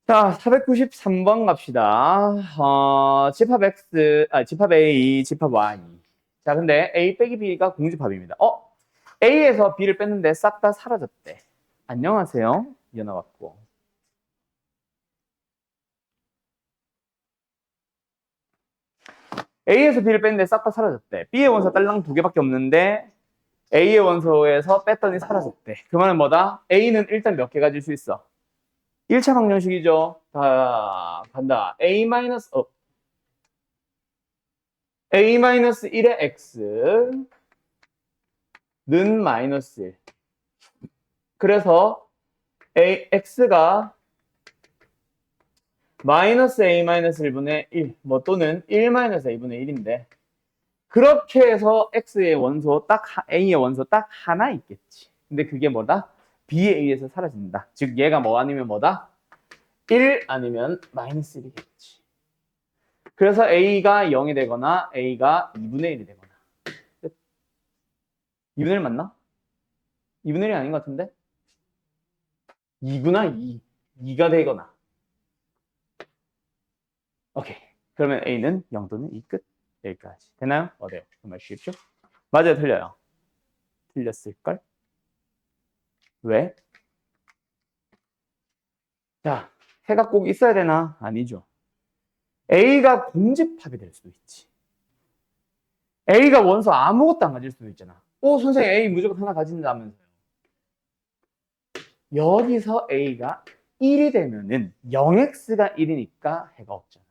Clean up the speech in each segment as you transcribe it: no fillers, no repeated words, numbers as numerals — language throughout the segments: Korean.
자, 493번 갑시다. 집합 X, 집합 A, 집합 Y. 자, 근데 A 빼기 B가 공집합입니다. A에서 B를 뺐는데 싹 다 사라졌대. 안녕하세요. 연화 왔고. A에서 B를 뺐는데 싹 다 사라졌대. B의 원소 딸랑 2개밖에 없는데 A의 원소에서 뺐더니 사라졌대. 그 말은 뭐다? A는 일단 몇 개 가질 수 있어? 1차 방정식이죠. 자, 간다. A-1의 X는 마이너스 1. 그래서 X가 마이너스 A-1분의 1, 또는 1-A분의 1인데, 그렇게 해서 X의 원소 A의 원소 딱 하나 있겠지. 근데 그게 뭐다? B의 A에서 사라진다. 즉, 얘가 뭐 아니면 뭐다? 1 아니면 마이너스 1이겠지. 그래서 A가 0이 되거나 A가 2분의 1이 되거나. 2분의 1 맞나? 2분의 1이 아닌 것 같은데? 2구나 2. 2가 되거나. 오케이. 그러면 A는 0 또는 2 끝. 여기까지. 되나요? 어때요? 정말 쉽죠? 맞아요, 틀려요? 틀렸을걸? 왜? 자, 해가 꼭 있어야 되나? 아니죠. A가 공집합이 될 수도 있지. A가 원소 아무것도 안 가질 수도 있잖아. 선생님 A 무조건 하나 가진다면서요. 여기서 A가 1이 되면은 0x가 1이니까 해가 없잖아.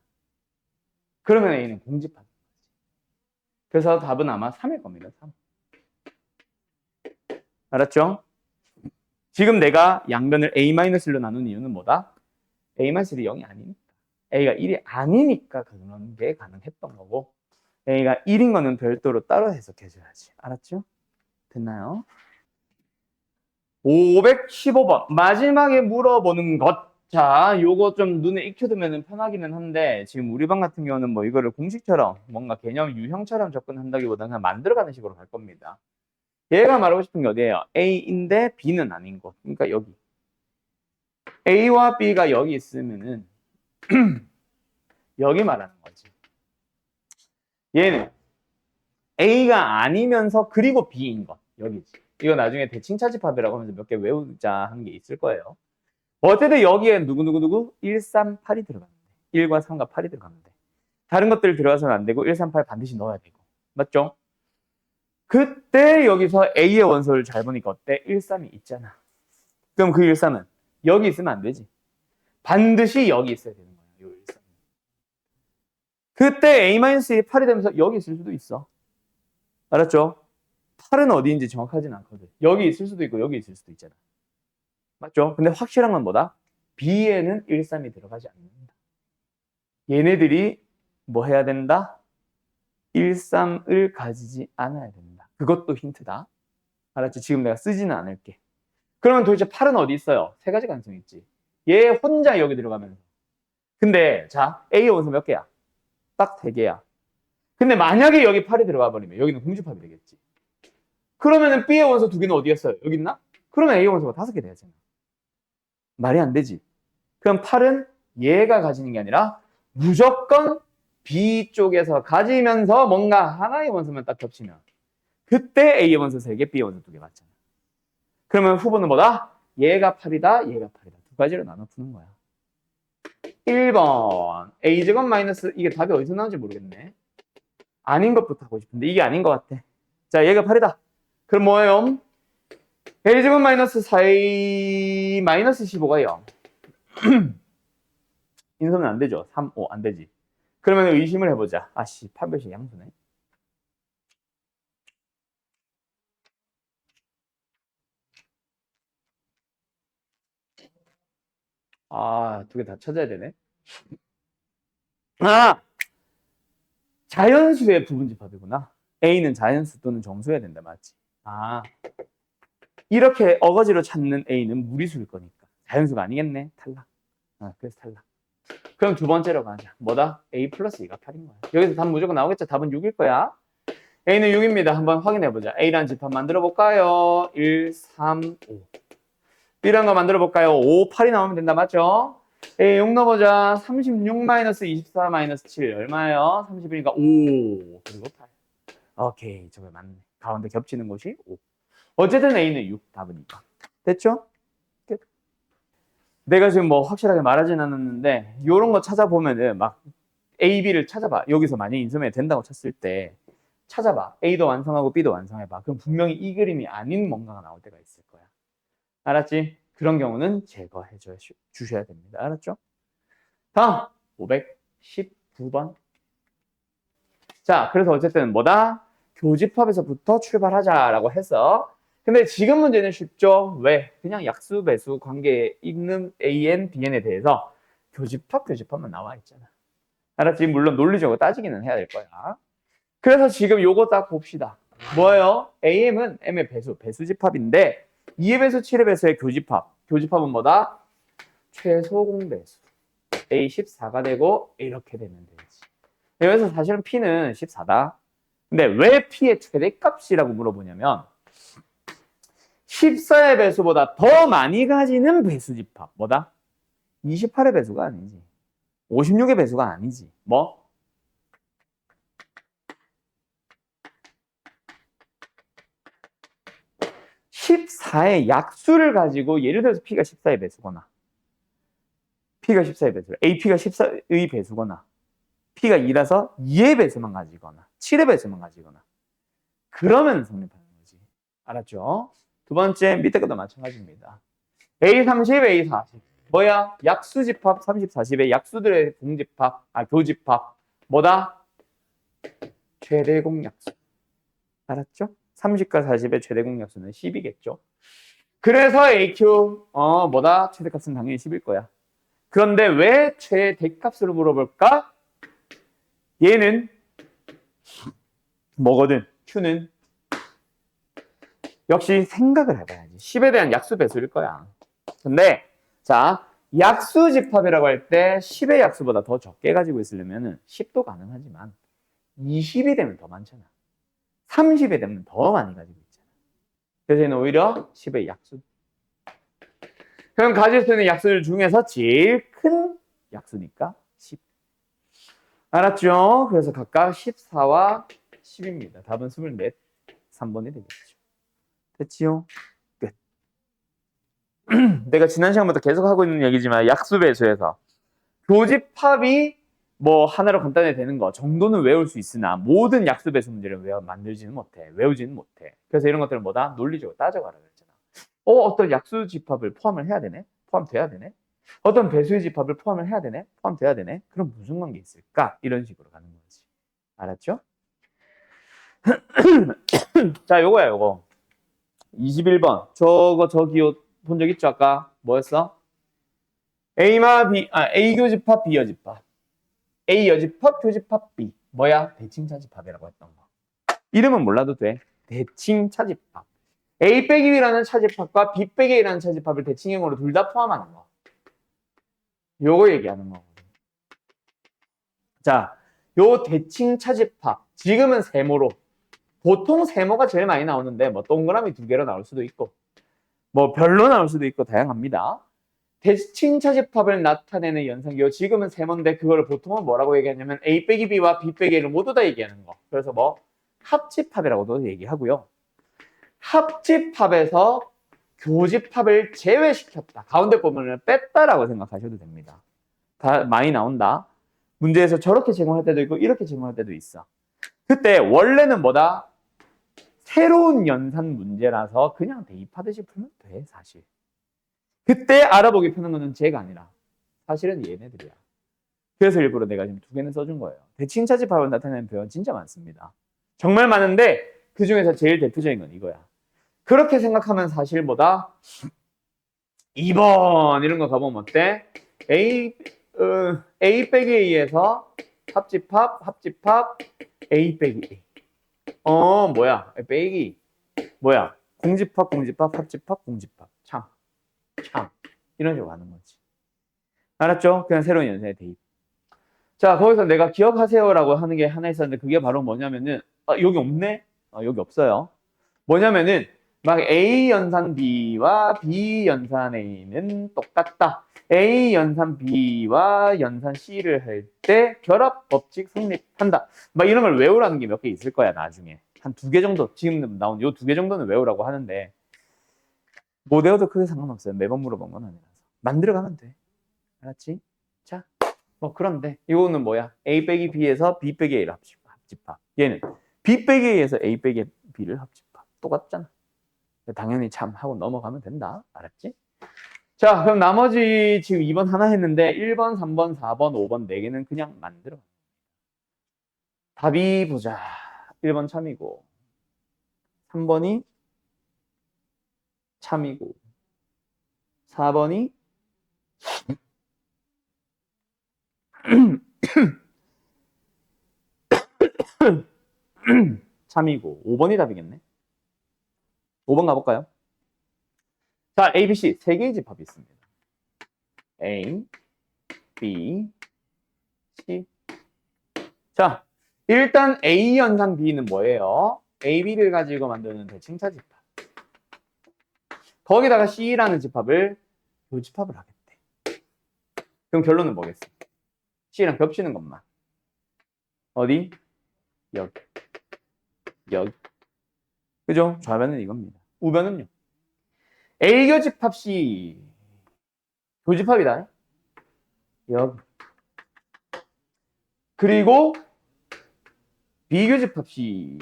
그러면 A는 공집합인 거지. 그래서 답은 아마 3일 겁니다. 3. 알았죠? 지금 내가 양변을 A-1로 나눈 이유는 뭐다? A-1이 0이 아니니까. A가 1이 아니니까 그런 게 가능했던 거고, A가 1인 거는 별도로 따로 해석해줘야지. 알았죠? 됐나요? 515번. 마지막에 물어보는 것. 자, 요거 좀 눈에 익혀두면 편하기는 한데, 지금 우리 반 같은 경우는 뭐 이거를 공식처럼, 뭔가 개념 유형처럼 접근한다기보다는 그냥 만들어가는 식으로 갈 겁니다. 얘가 말하고 싶은 게 어디예요? A인데 B는 아닌 것. 그러니까 여기. A와 B가 여기 있으면은, 여기 말하는 거지. 얘는 A가 아니면서 그리고 B인 것. 여기지. 이거 나중에 대칭차집합이라고 하면서 몇 개 외우자 하는 게 있을 거예요. 어쨌든 여기에 누구 1, 3, 8이 들어가는데 1과 3과 8이 들어가는데 다른 것들 들어가서는 안 되고 1, 3, 8 반드시 넣어야 되고 맞죠? 그때 여기서 A의 원소를 잘 보니까 어때? 1, 3이 있잖아. 그럼 그 1, 3은 여기 있으면 안 되지. 반드시 여기 있어야 되는 거야. 요 1, 3. 그때 A-1이 8이 되면서 여기 있을 수도 있어. 알았죠? 8은 어디인지 정확하진 않거든. 여기 있을 수도 있고 여기 있을 수도 있잖아. 맞죠? 근데 확실한 건 뭐다? B에는 1, 3이 들어가지 않는다. 얘네들이 뭐 해야 된다? 1, 3을 가지지 않아야 된다. 그것도 힌트다. 알았지? 지금 내가 쓰지는 않을게. 그러면 도대체 8은 어디 있어요? 세 가지 가능성이 있지. 얘 혼자 여기 들어가면서. 근데 자, A 원소 몇 개야? 딱 3개야. 근데 만약에 여기 8이 들어가 버리면 여기는 공집합이 되겠지. 그러면은 B의 원소 2개는 어디 있어요? 여기 있나? 그러면 A 원소가 5개 돼야잖아. 말이 안 되지. 그럼 8은 얘가 가지는 게 아니라 무조건 B 쪽에서 가지면서 뭔가 하나의 원소만 딱 겹치면 그때 A의 원소 3개, B의 원소 2개 맞잖아. 그러면 후보는 뭐다? 얘가 8이다, 얘가 8이다. 두 가지로 나눠 푸는 거야. 1번 A제곱 마이너스 이게 답이 어디서 나오는지 모르겠네. 아닌 것부터 하고 싶은데 이게 아닌 것 같아. 자, 얘가 8이다. 그럼 뭐예요? A제곱 마이너스 4A 마이너스 15가 0. 인수는 안 되죠. 3, 5 안 되지. 그러면 의심을 해보자. 아씨, 판별식 양수네. 두 개 다 찾아야 되네. 자연수의 부분집합이구나. A는 자연수 또는 정수여야 된다, 맞지? 이렇게 어거지로 찾는 A는 무리수일 거니까. 자연수가 아니겠네. 탈락. 그래서 탈락. 그럼 두 번째로 가자. 뭐다? A 플러스 2가 8인 거야. 여기서 답 무조건 나오겠죠? 답은 6일 거야. A는 6입니다. 한번 확인해보자. A라는 집합 만들어볼까요? 1, 3, 5. B라는 거 만들어볼까요? 5, 8이 나오면 된다. 맞죠? A 6 넣어보자. 36-24-7 얼마예요? 30이니까 5 그리고 8. 오케이, 저게 맞네. 가운데 겹치는 곳이 5. 어쨌든 A는 6 답은 2번. 됐죠? 끝. 내가 지금 뭐 확실하게 말하진 않았는데 이런 거 찾아보면은 막 A, B를 찾아봐. 여기서 만약에 인수분해 된다고 쳤을 때 찾아봐. A도 완성하고 B도 완성해봐. 그럼 분명히 이 그림이 아닌 뭔가가 나올 때가 있을 거야. 알았지? 그런 경우는 제거해 주셔야 됩니다. 알았죠? 다음 519번. 자, 그래서 어쨌든 뭐다? 교집합에서부터 출발하자라고 해서 근데 지금 문제는 쉽죠? 왜? 그냥 약수, 배수, 관계 읽는 AN, BN에 대해서 교집합만 나와 있잖아. 알았지? 물론 논리적으로 따지기는 해야 될 거야. 그래서 지금 요거 딱 봅시다. 뭐예요? AM은 M의 배수, 배수집합인데 2의 배수, 7의 배수의 교집합. 교집합은 뭐다? 최소 공배수. A 14가 되고 이렇게 되면 되지. 여기서 사실은 P는 14다. 근데 왜 P의 최대값이라고 물어보냐면 14의 배수보다 더 많이 가지는 배수집합. 뭐다? 28의 배수가 아니지. 56의 배수가 아니지. 뭐? 14의 약수를 가지고 예를 들어서 P가 14의 배수거나 P가 14의 배수, AP가 14의 배수거나 P가 2라서 2의 배수만 가지거나 7의 배수만 가지거나 그러면 성립하는 거지. 알았죠? 두 번째 밑에 것도 마찬가지입니다. A30, A40 뭐야? 약수집합 30, 40의 약수들의 공집합, 교집합 뭐다? 최대 공약수. 알았죠? 30과 40의 최대 공약수는 10이겠죠. 그래서 AQ 뭐다? 최대값은 당연히 10일 거야. 그런데 왜 최대값으로 물어볼까? 얘는 뭐거든? Q는 역시 생각을 해봐야지. 10에 대한 약수 배수일 거야. 근데 자 약수 집합이라고 할 때 10의 약수보다 더 적게 가지고 있으려면 10도 가능하지만 20이 되면 더 많잖아. 30이 되면 더 많이 가지고 있잖아. 그래서 얘는 오히려 10의 약수. 그럼 가질 수 있는 약수들 중에서 제일 큰 약수니까 10. 알았죠? 그래서 각각 14와 10입니다. 답은 24, 3번이 되겠죠. 됐지요? 끝. 내가 지난 시간부터 계속 하고 있는 얘기지만 약수배수에서 교집합이 뭐 하나로 간단히 되는 거 정도는 외울 수 있으나 모든 약수배수 문제를 만들지는 못해. 외우지는 못해. 그래서 이런 것들은 뭐다? 논리적으로 따져가라 그랬잖아. 어떤 약수집합을 포함을 해야 되네? 포함돼야 되네? 어떤 배수의 집합을 포함을 해야 되네? 포함돼야 되네? 그럼 무슨 관계 있을까? 이런 식으로 가는 거지. 알았죠? 자, 요거야, 요거. 21번. 저 기호 본 적 있죠? 아까 뭐였어? A 교집합, B 여집합. A 여집합, 교집합, B. 뭐야? 대칭차집합이라고 했던 거. 이름은 몰라도 돼. 대칭차집합. A 빼기 B라는 차집합과 B 빼기 A라는 차집합을 대칭형으로 둘 다 포함하는 거. 요거 얘기하는 거거든. 자, 요 대칭차집합. 지금은 세모로. 보통 세모가 제일 많이 나오는데 뭐 동그라미 2개로 나올 수도 있고 뭐 별로 나올 수도 있고 다양합니다. 대칭차집합을 나타내는 연산기호 지금은 세모인데 그걸 보통은 뭐라고 얘기하냐면 A 빼기 B와 B 빼기 A를 모두 다 얘기하는 거. 그래서 뭐 합집합이라고도 얘기하고요. 합집합에서 교집합을 제외시켰다. 가운데 부분을 뺐다라고 생각하셔도 됩니다. 다 많이 나온다. 문제에서 저렇게 제공할 때도 있고 이렇게 제공할 때도 있어. 그때 원래는 뭐다? 새로운 연산 문제라서 그냥 대입하듯이 풀면 돼, 사실. 그때 알아보기 편한 거는 쟤가 아니라 사실은 얘네들이야. 그래서 일부러 내가 지금 2개는 써준 거예요. 대칭차집합을 나타내는 표현 진짜 많습니다. 정말 많은데 그 중에서 제일 대표적인 건 이거야. 그렇게 생각하면 사실 뭐다? 2번 이런 거 가보면 어때? A 빼기 A에서 합집합 A 빼기 A. 뭐야? 빼기 뭐야? 공집합, 합집합, 공집합. 참. 이런 식으로 가는 거지. 알았죠? 그냥 새로운 연산의 대입. 자, 거기서 내가 기억하세요라고 하는 게 하나 있었는데 그게 바로 뭐냐면은 여기 없네? 여기 없어요. 뭐냐면은 막 A 연산 B와 B 연산 A는 똑같다. A 연산 B와 연산 C를 할 때 결합 법칙 성립한다. 막 이런 걸 외우라는 게 몇 개 있을 거야, 나중에. 한 2개 정도, 지금 나온 요 2개 정도는 외우라고 하는데, 못 외워도 크게 상관없어요. 매번 물어본 건 아니라서. 만들어가면 돼. 알았지? 자, 뭐 그런데 이거는 뭐야? A 빼기 B에서 B 빼기 A를 합집합. 얘는 B 빼기 A에서 A 빼기 B를 합집합. 똑같잖아. 당연히 참 하고 넘어가면 된다. 알았지? 자, 그럼 나머지 지금 2번 하나 했는데 1번, 3번, 4번, 5번 4개는 그냥 만들어. 답이 보자. 1번 참이고 3번이 참이고 4번이 참이고 5번이 답이겠네. 5번 가볼까요? 자, A, B, C 3개의 집합이 있습니다. A, B, C. 자, 일단 A 연산 B는 뭐예요? A, B를 가지고 만드는 대칭차 집합. 거기다가 C라는 집합을 교집합을 하겠대. 그럼 결론은 뭐겠어? C랑 겹치는 것만. 어디? 여기. 여기. 그죠? 좌변은 이겁니다. 우변은요? A 교집합 C. 교집합이다. 여기. 그리고 B 교집합 C.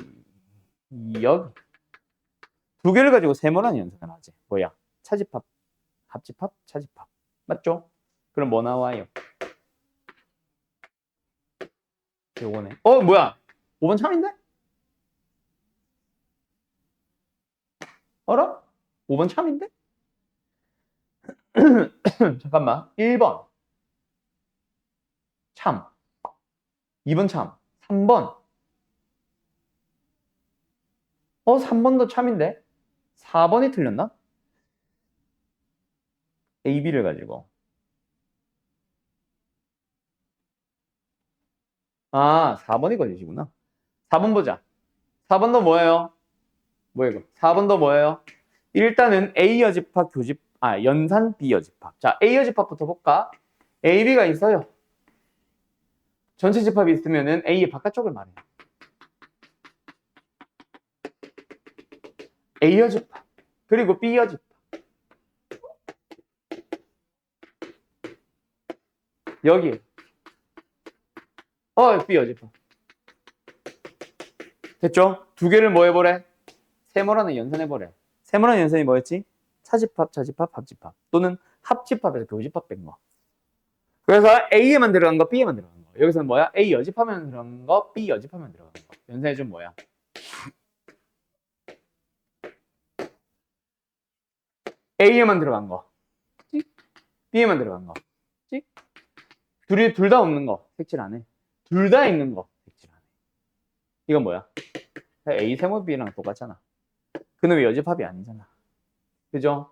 여기. 2개를 가지고 세모난 연산을 하지. 뭐야? 차집합, 합집합, 차집합. 맞죠? 그럼 뭐 나와요? 요거네. 뭐야? 5번 참인데? 알아? 5번 참인데? 잠깐만. 1번. 참. 2번 참. 3번. 3번도 참인데? 4번이 틀렸나? A, B를 가지고. 아, 4번이 걸리시구나. 4번 보자. 4번도 뭐예요? 뭐야 이거? 4번도 뭐예요? 일단은 A 여집합 연산 B 여집합. 자, A 여집합부터 볼까? A, B가 있어요. 전체 집합이 있으면은 A의 바깥쪽을 말해요. A 여집합. 그리고 B 여집합. 여기. B 여집합. 됐죠? 2개를 뭐 해보래? 세모라는 연산해보래. 세모라는 연산이 뭐였지? 차집합, 차집합, 합집합. 또는 합집합에서 교집합 뺀 거. 그래서 A에만 들어간 거, B에만 들어간 거. 여기서는 뭐야? A 여집하면 들어간 거, B 여집하면 들어간 거. 연산해주면 뭐야? A에만 들어간 거, B에만 들어간 거. 둘 다 없는 거, 색칠 안 해. 둘 다 있는 거, 색칠 안 해. 이건 뭐야? A 세모 B랑 똑같잖아. 그는 왜 여집합이 아니잖아. 그죠?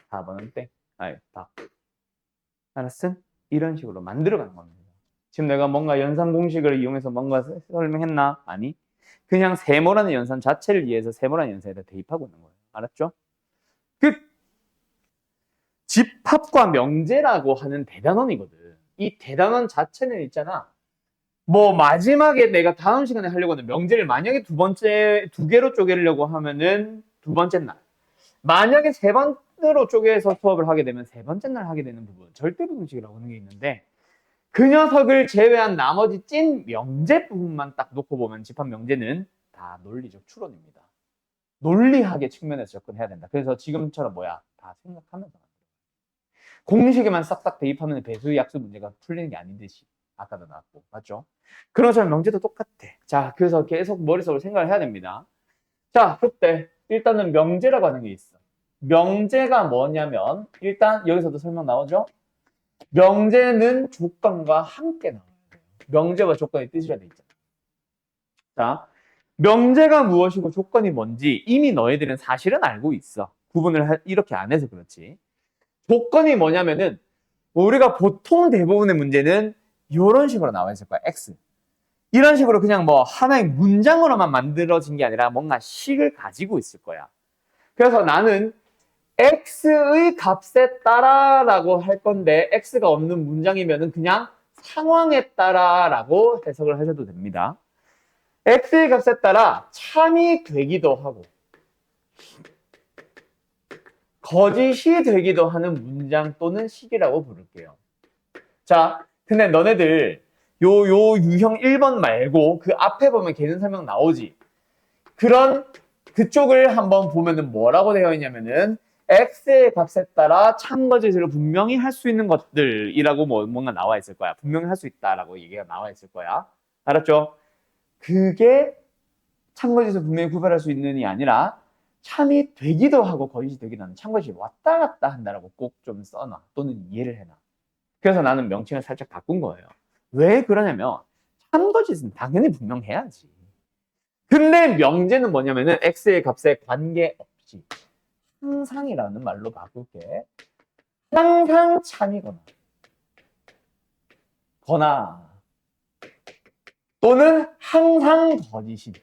4번은 땡. 답. 알았어? 이런 식으로 만들어가는 겁니다. 지금 내가 뭔가 연산 공식을 이용해서 뭔가 설명했나? 아니. 그냥 세모라는 연산 자체를 이해해서 세모라는 연산에다 대입하고 있는 거예요. 알았죠? 집합과 명제라고 하는 대단원이거든. 이 대단원 자체는 있잖아. 뭐 마지막에 내가 다음 시간에 하려고 하는 명제를 만약에 2개로 쪼개려고 하면은 2번째 날. 만약에 3번으로 쪼개서 수업을 하게 되면 3번째 날 하게 되는 부분, 절대부등식이라고 하는 게 있는데 그 녀석을 제외한 나머지 찐 명제 부분만 딱 놓고 보면 집합 명제는 다 논리적 추론입니다. 논리학의 측면에서 접근해야 된다. 그래서 지금처럼 뭐야? 다 생각하면서. 공식에만 싹싹 대입하면 배수 약수 문제가 풀리는 게 아닌 듯이 아까도 나왔고 맞죠? 그런 것처럼 명제도 똑같아. 자, 그래서 계속 머릿속으로 생각을 해야 됩니다. 자, 그때 일단은 명제라고 하는 게 있어. 명제가 뭐냐면 일단 여기서도 설명 나오죠? 명제는 조건과 함께 나와요. 명제와 조건이 뜻이라 돼 있잖아. 자, 명제가 무엇이고 조건이 뭔지 이미 너희들은 사실은 알고 있어. 구분을 이렇게 안 해서 그렇지. 조건이 뭐냐면은 우리가 보통 대부분의 문제는 이런 식으로 나와 있을 거야. X. 이런 식으로 그냥 뭐 하나의 문장으로만 만들어진 게 아니라 뭔가 식을 가지고 있을 거야. 그래서 나는 x의 값에 따라라고 할 건데 x가 없는 문장이면은 그냥 상황에 따라라고 해석을 하셔도 됩니다. x의 값에 따라 참이 되기도 하고 거짓이 되기도 하는 문장 또는 식이라고 부를게요. 자, 근데 너네들 요 유형 1번 말고 그 앞에 보면 개념 설명 나오지. 그쪽을 한번 보면은 뭐라고 되어 있냐면은 x의 값에 따라 참거짓을 분명히 할 수 있는 것들이라고 뭔가 나와 있을 거야. 분명히 할 수 있다라고 얘기가 나와 있을 거야. 알았죠? 그게 참거짓을 분명히 구별할 수 있는이 아니라 참이 되기도 하고 거짓이 되기도 하는 참거짓이 왔다 갔다 한다라고 꼭 좀 써놔. 또는 이해를 해놔. 그래서 나는 명칭을 살짝 바꾼 거예요. 왜 그러냐면 참거짓은 당연히 분명해야지. 근데 명제는 뭐냐면은 x의 값에 관계없이 항상이라는 말로 바꿀게. 항상 참이거나 또는 항상 거짓이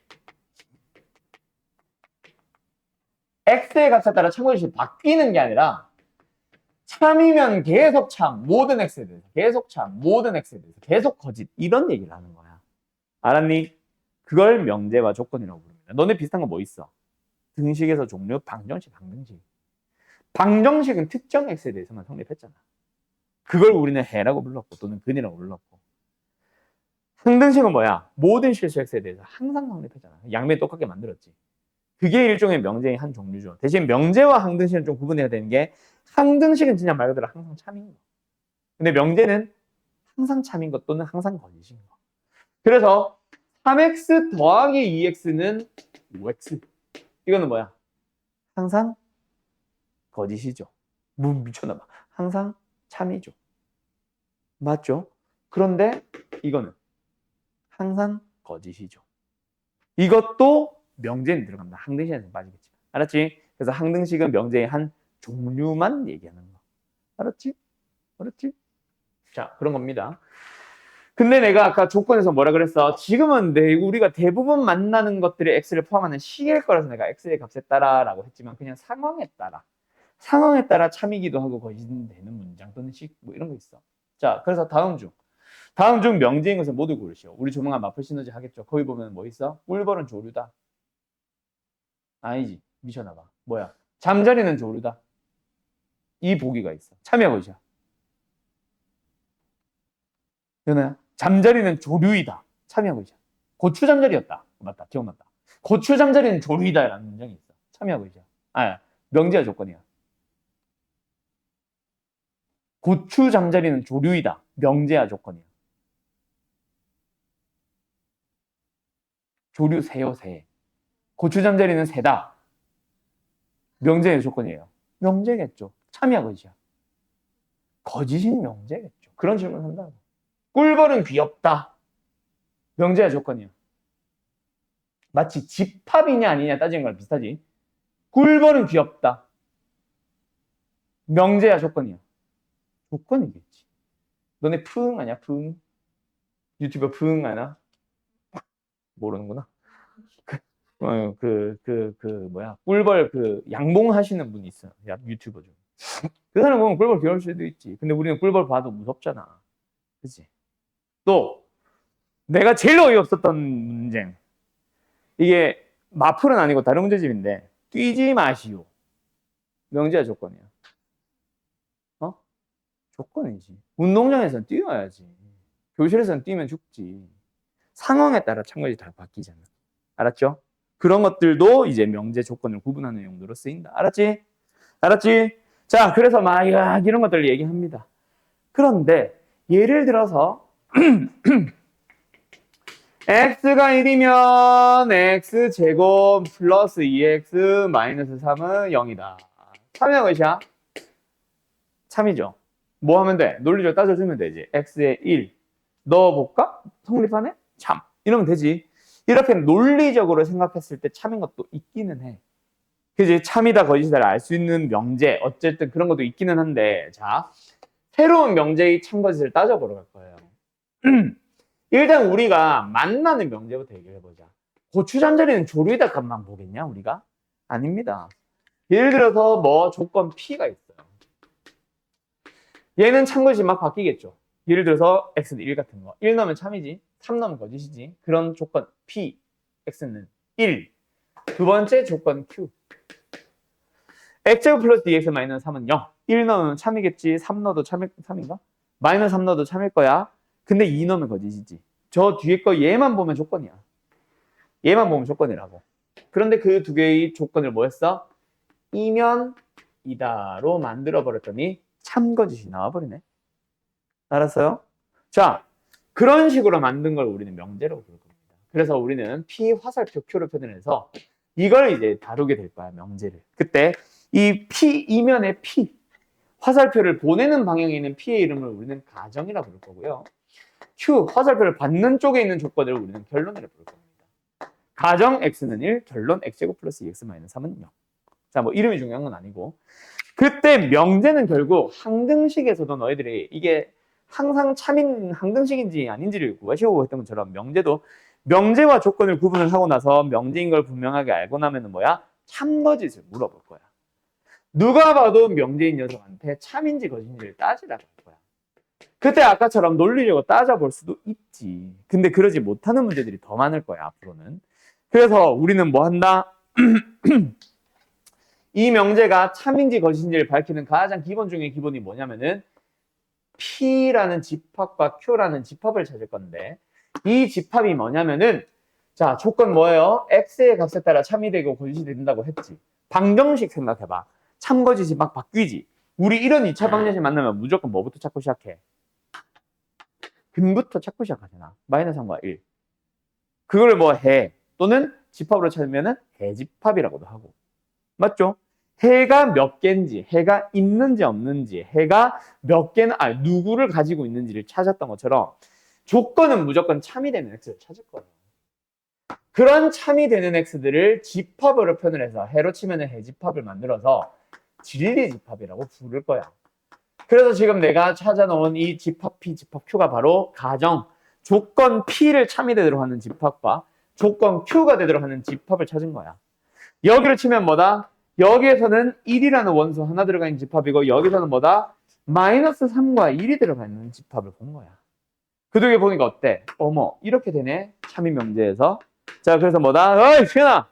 x의 값에 따라 참거짓이 바뀌는 게 아니라 참이면 계속 참, 모든 x에 대해서 계속 참, 모든 x에 대해서 계속 거짓 이런 얘기를 하는 거야. 알았니? 그걸 명제와 조건이라고 부릅니다. 너네 비슷한 거 뭐 있어? 등식에서 종류, 방정식, 방등식. 방정식은 특정 x에 대해서만 성립했잖아. 그걸 우리는 해라고 불렀고 또는 근이라고 불렀고. 항등식은 뭐야? 모든 실수 x에 대해서 항상 성립했잖아. 양면 똑같게 만들었지. 그게 일종의 명제의 한 종류죠. 대신 명제와 항등식은 좀 구분해야 되는 게 항등식은 진짜 말 그대로 항상 참인 거. 근데 명제는 항상 참인 것 또는 항상 거짓인 거. 그래서 3x 더하기 2x는 5x. 이거는 뭐야? 항상 거짓이죠. 미쳤나봐. 항상 참이죠. 맞죠? 그런데 이거는 항상 거짓이죠. 이것도 명제는 들어갑니다. 항등식에는 빠지겠지. 알았지? 그래서 항등식은 명제의 한 종류만 얘기하는 거. 알았지? 알았지? 자, 그런 겁니다. 근데 내가 아까 조건에서 뭐라 그랬어? 지금은 우리가 대부분 만나는 것들이 x를 포함하는 식일 거라서 내가 x의 값에 따라라고 했지만 그냥 상황에 따라 참이기도 하고 거짓이 되는 문장 또는 식 뭐 이런 거 있어. 자, 그래서 다음 중 명제인 것을 모두 고르시오. 우리 조만간 마플 시너지 하겠죠. 거기 보면 뭐 있어? 꿀벌은 조류다. 아니지. 미쳐나봐. 뭐야? 잠자리는 조류다. 이 보기가 있어. 참여하고 있어. 연아야, 잠자리는 조류이다. 참여하고 있어. 고추 잠자리였다. 맞다. 기억났다. 고추 잠자리는 조류이다라는 문장이 있어. 참여하고 있어. 명제와 조건이야. 고추 잠자리는 조류이다. 명제와 조건이야. 조류 새요, 새. 고추 잠자리는 새다. 명제의 조건이에요. 명제겠죠. 참여하고 있어. 거짓인 명제겠죠. 그런 질문을 한다고. 꿀벌은 귀엽다. 명제와 조건이야. 마치 집합이냐 아니냐 따지는 거랑 비슷하지. 꿀벌은 귀엽다. 명제야 조건이야. 조건이겠지. 너네 푸응 아냐? 푸응? 유튜버 푸응 아나? 모르는구나. 뭐야. 꿀벌 양봉하시는 분이 있어요. 유튜버 중. 그 사람 보면 꿀벌 귀여울 수도 있지. 근데 우리는 꿀벌 봐도 무섭잖아. 그치? 또, 내가 제일 어이없었던 문제. 이게 마플은 아니고 다른 문제집인데, 뛰지 마시오. 명제야 조건이야. 어? 조건이지. 운동장에서는 뛰어야지. 교실에서는 뛰면 죽지. 상황에 따라 참가지 다 바뀌잖아. 알았죠? 그런 것들도 이제 명제 조건을 구분하는 용도로 쓰인다. 알았지? 알았지? 자, 그래서 막 이런 것들을 얘기합니다. 그런데 예를 들어서 x가 1이면 x제곱 플러스 2x 마이너스 3은 0이다. 참이야 끝이야? 참이죠. 뭐 하면 돼? 논리적으로 따져주면 되지. x에 1 넣어볼까? 성립하네? 참. 이러면 되지. 이렇게 논리적으로 생각했을 때 참인 것도 있기는 해. 그지? 참이다 거짓이다를 알 수 있는 명제 어쨌든 그런 것도 있기는 한데 자 새로운 명제의 참거짓을 따져보러 갈 거예요. 일단 우리가 만나는 명제부터 얘기해보자. 고추 잠자리는 조류이다 값만 보겠냐 우리가? 아닙니다. 예를 들어서 뭐 조건 P가 있어요. 얘는 참고지 막 바뀌겠죠. 예를 들어서 x는 1 같은 거. 1 넣으면 참이지. 3 넣으면 거짓이지. 그런 조건 P, x는 1. 두 번째 조건 Q. x제곱 플러스 dx 마이너스 3은 0. 1 넣으면 참이겠지. 3 넣어도 참인가? 마이너스 3 넣어도 참일 거야. 근데 2 넣으면 거짓이지. 저 뒤에 거 얘만 보면 조건이야. 얘만 보면 조건이라고. 그런데 그 두 개의 조건을 뭐 했어? 이면 이다로 만들어 버렸더니 참거짓이 나와버리네. 알았어요? 자, 그런 식으로 만든 걸 우리는 명제라고 부를 겁니다. 그래서 우리는 P 화살표 Q로 표현해서 이걸 이제 다루게 될 거야, 명제를. 그때 이 P 이면의 P 화살표를 보내는 방향에 있는 P의 이름을 우리는 가정이라고 부를 거고요. Q 화살표를 받는 쪽에 있는 조건을 우리는 결론이라고 부를 겁니다. 가정 x는 1, 결론 x제곱 플러스 2x 마이너스 3은 0. 자, 뭐 이름이 중요한 건 아니고. 그때 명제는 결국 항등식에서도 너희들이 이게 항상 참인 항등식인지 아닌지를 구하시고 했던 것처럼 명제도 명제와 조건을 구분을 하고 나서 명제인 걸 분명하게 알고 나면은 뭐야? 참거짓을 물어볼 거야. 누가 봐도 명제인 녀석한테 참인지 거짓인지를 따지라고 할 거야. 그때 아까처럼 논리적으로 따져볼 수도 있지. 근데 그러지 못하는 문제들이 더 많을 거야, 앞으로는. 그래서 우리는 뭐 한다? 이 명제가 참인지 거짓인지를 밝히는 가장 기본 중에 기본이 뭐냐면은 P라는 집합과 Q라는 집합을 찾을 건데 이 집합이 뭐냐면은 자, 조건 뭐예요? X의 값에 따라 참이 되고 거짓이 된다고 했지. 방정식 생각해봐. 참 거짓이 막 바뀌지. 우리 이런 2차 방정식 만나면 무조건 뭐부터 찾고 시작해? 근부터 찾고 시작하잖아. 마이너스 3과 1. 그걸 뭐 해? 또는 집합으로 찾으면은 해집합이라고도 하고. 맞죠? 해가 몇 개인지, 해가 있는지 없는지, 해가 몇 개는, 누구를 가지고 있는지를 찾았던 것처럼 조건은 무조건 참이 되는 x를 찾을 거예요. 그런 참이 되는 x들을 집합으로 표현을 해서 해로 치면은 해집합을 만들어서 진리집합이라고 부를 거야. 그래서 지금 내가 찾아놓은 이 집합 P, 집합 Q가 바로 가정, 조건 P를 참이 되도록 하는 집합과 조건 Q가 되도록 하는 집합을 찾은 거야. 여기를 치면 뭐다? 여기에서는 1이라는 원수 하나 들어가 있는 집합이고 여기서는 뭐다? 마이너스 3과 1이 들어가 있는 집합을 본 거야. 그 두 개 보니까 어때? 어머, 이렇게 되네. 참이 명제에서. 자, 그래서 뭐다? 어이, 시은아!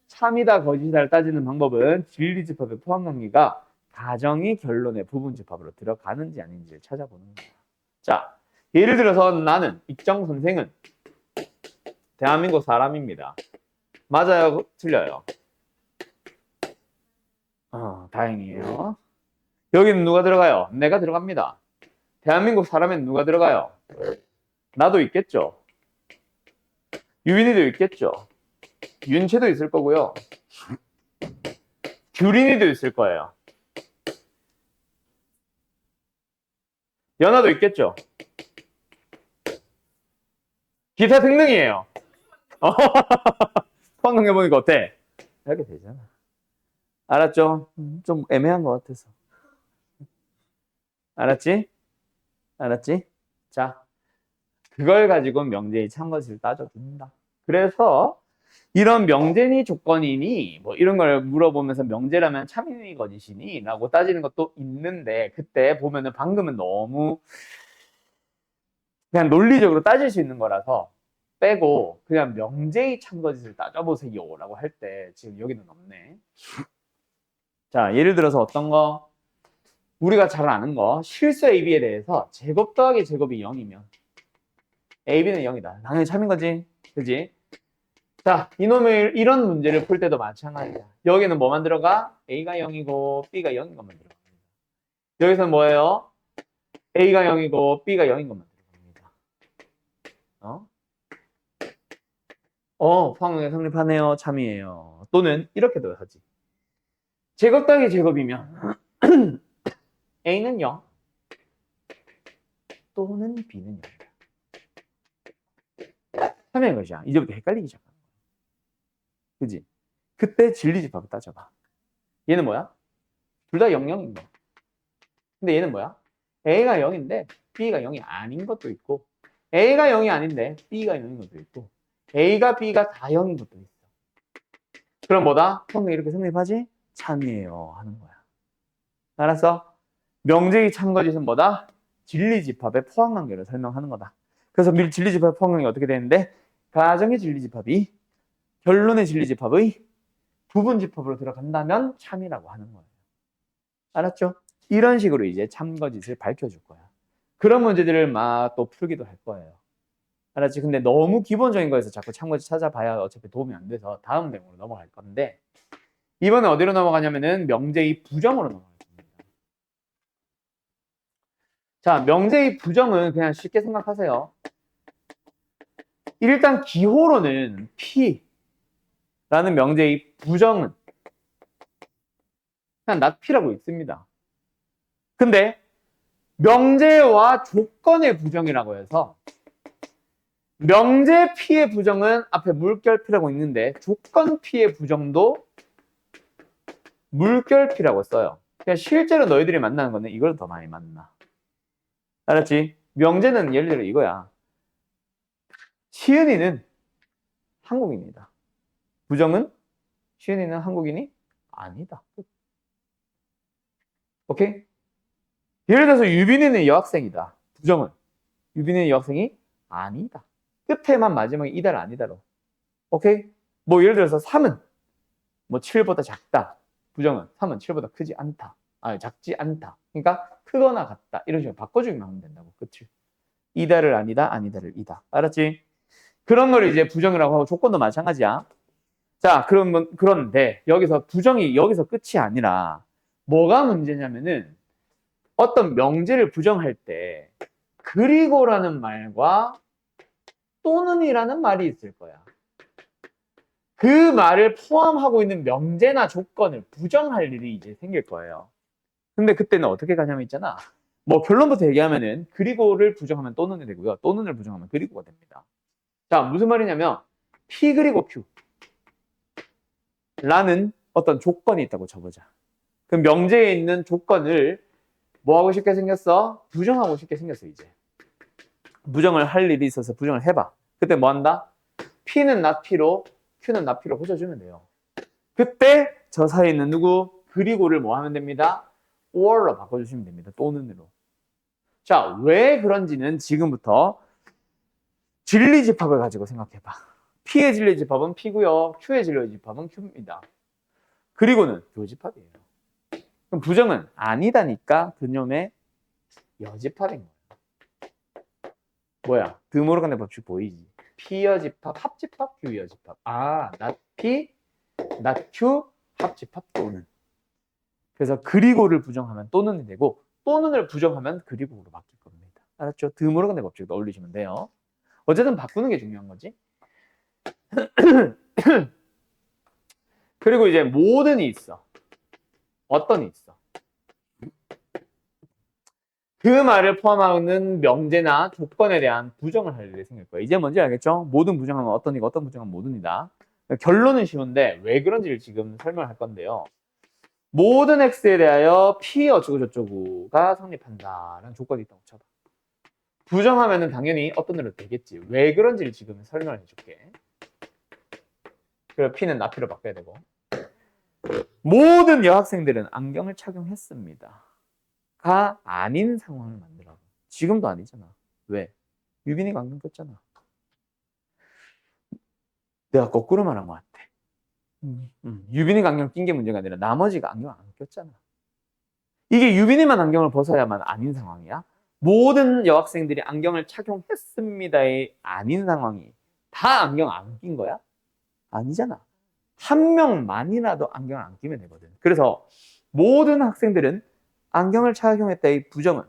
참이다, 거짓이다를 따지는 방법은 진리집합의 포함관계가 가정이 결론의 부분집합으로 들어가는지 아닌지를 찾아보는 거야. 자, 예를 들어서 나는 익정 선생은 대한민국 사람입니다. 맞아요? 틀려요? 다행이에요. 여기는 누가 들어가요? 내가 들어갑니다. 대한민국 사람엔 누가 들어가요? 나도 있겠죠. 유빈이도 있겠죠. 윤채도 있을 거고요. 규린이도 있을 거예요. 연아도 있겠죠. 기타 등등이에요. 포함관계보니까 어때? 이렇게 되잖아. 알았죠? 좀 애매한 것 같아서. 알았지? 알았지? 자, 그걸 가지고 명제의 참거짓을 따져준다. 그래서 이런 명제니 조건이니 뭐 이런 걸 물어보면서 명제라면 참이니 거짓이니 라고 따지는 것도 있는데 그때 보면은 방금은 너무 그냥 논리적으로 따질 수 있는 거라서 빼고 그냥 명제의 참거짓을 따져보세요 라고 할 때 지금 여기는 없네. 자, 예를 들어서 어떤 거? 우리가 잘 아는 거 실수 AB에 대해서 제곱 더하기 제곱이 0이면 AB는 0이다. 당연히 참인 거지. 그지? 자, 이런 문제를 풀 때도 마찬가지야. 여기는 뭐만 들어가? A가 0이고 B가 0인 것만 들어갑니다. 여기서는 뭐예요? A가 0이고 B가 0인 것만 들어갑니다. 포함관계 성립하네요. 참이에요. 또는 이렇게도 하지. 제곱 더하기 제곱이면 A는 0 또는 B는 0이다. 참여인 것이야. 이제부터 헷갈리기 시작하는 거야. 그지? 그때 진리집합을 따져봐. 얘는 뭐야? 둘 다 0, 0인 거. 근데 얘는 뭐야? A가 0인데 B가 0이 아닌 것도 있고 A가 0이 아닌데 B가 0인 것도 있고 A가 B가 다 0인 것도 있어. 그럼 뭐다? 성능 이렇게 성립하지? 참이에요 하는 거야. 알았어? 명제의 참거짓은 뭐다? 진리집합의 포함관계를 설명하는 거다. 그래서 진리집합의 포함관계가 어떻게 되는데 가정의 진리집합이 결론의 진리집합의 부분집합으로 들어간다면 참이라고 하는 거예요. 알았죠? 이런 식으로 이제 참거짓을 밝혀줄 거야. 그런 문제들을 막 또 풀기도 할 거예요. 알았지? 근데 너무 기본적인 거에서 자꾸 참거짓 찾아봐야 어차피 도움이 안 돼서 다음 내용으로 넘어갈 건데 이번에 어디로 넘어가냐면은 명제의 부정으로 넘어갈 겁니다. 자, 명제의 부정은 그냥 쉽게 생각하세요. 일단 기호로는 P라는 명제의 부정은 그냥 not P라고 있습니다. 근데 명제와 조건의 부정이라고 해서 명제 P의 부정은 앞에 물결 P라고 있는데 조건 P의 부정도 물결 P라고 써요. 그냥 실제로 너희들이 만나는 거는 이걸 더 많이 만나. 알았지? 명제는 예를 들어 이거야. 시은이는 한국인이다. 부정은 시은이는 한국인이 아니다. 오케이? 예를 들어서 유빈이는 여학생이다. 부정은 유빈이는 여학생이 아니다. 끝에만 마지막에 이다를 아니다로. 오케이? 뭐 예를 들어서 3은 뭐 7보다 작다. 부정은 3은 7보다 크지 않다. 작지 않다. 그러니까 크거나 같다. 이런 식으로 바꿔주기만 하면 된다고. 그치? 이다를 아니다, 아니다를 이다. 알았지? 그런 걸 이제 부정이라고 하고 조건도 마찬가지야. 자, 그런데 여기서 부정이 여기서 끝이 아니라 뭐가 문제냐면은 어떤 명제를 부정할 때 그리고라는 말과 또는이라는 말이 있을 거야. 그 말을 포함하고 있는 명제나 조건을 부정할 일이 이제 생길 거예요. 근데 그때는 어떻게 가냐면 있잖아. 뭐 결론부터 얘기하면은 그리고를 부정하면 또는이 되고요. 또는을 부정하면 그리고가 됩니다. 자, 무슨 말이냐면 P 그리고 Q 라는 어떤 조건이 있다고 쳐보자. 그 명제에 있는 조건을 뭐 하고 싶게 생겼어? 부정하고 싶게 생겼어, 이제. 부정을 할 일이 있어서 부정을 해봐. 그때 뭐 한다? P는 not P로, Q는 not P로 고쳐주면 돼요. 그때 저 사이에 있는 누구? 그리고를 뭐 하면 됩니다? or로 바꿔주시면 됩니다. 또는으로. 자, 왜 그런지는 지금부터 진리집합을 가지고 생각해봐. P의 진리집합은 P고요. Q의 진리집합은 Q입니다. 그리고는 교집합이에요. 그럼 부정은 아니다니까 그놈의 여집합인 거예요. 뭐야? 드모르간의 법칙 보이지? P여집합, 합집합, Q여집합. not P, not Q, 합집합 또는. 그래서 그리고를 부정하면 또는이 되고 또는을 부정하면 그리고로 바뀔 겁니다. 알았죠? 드모르간의 법칙도 올리시면 돼요. 어쨌든 바꾸는 게 중요한 거지. 그리고 이제 모든이 있어. 어떤이 있어. 그 말을 포함하는 명제나 조건에 대한 부정을 할 일이 생길 거예요. 이제 뭔지 알겠죠? 모든 부정하면 어떤 이고 어떤 부정하면 모든이다. 결론은 쉬운데 왜 그런지를 지금 설명할 건데요. 모든 x에 대하여 p 어쩌고 저쩌고가 성립한다라는 조건이 있다고 쳐봐. 부정하면은 당연히 어떤 대로 되겠지. 왜 그런지를 지금 설명을 해줄게. 그리고 p는 나피로 바꿔야 되고. 모든 여학생들은 안경을 착용했습니다. 가 아닌 상황을 만들어. 지금도 아니잖아. 왜? 유빈이가 안경 꼈잖아. 내가 거꾸로 말한 것 같아. 유빈이가 안경 낀 게 문제가 아니라 나머지가 안경 안 꼈잖아. 이게 유빈이만 안경을 벗어야만 아닌 상황이야. 모든 여학생들이 안경을 착용했습니다의 아닌 상황이 다 안경 안 낀 거야? 아니잖아. 한 명만이라도 안경을 안 끼면 되거든. 그래서 모든 학생들은 안경을 착용했다의 부정은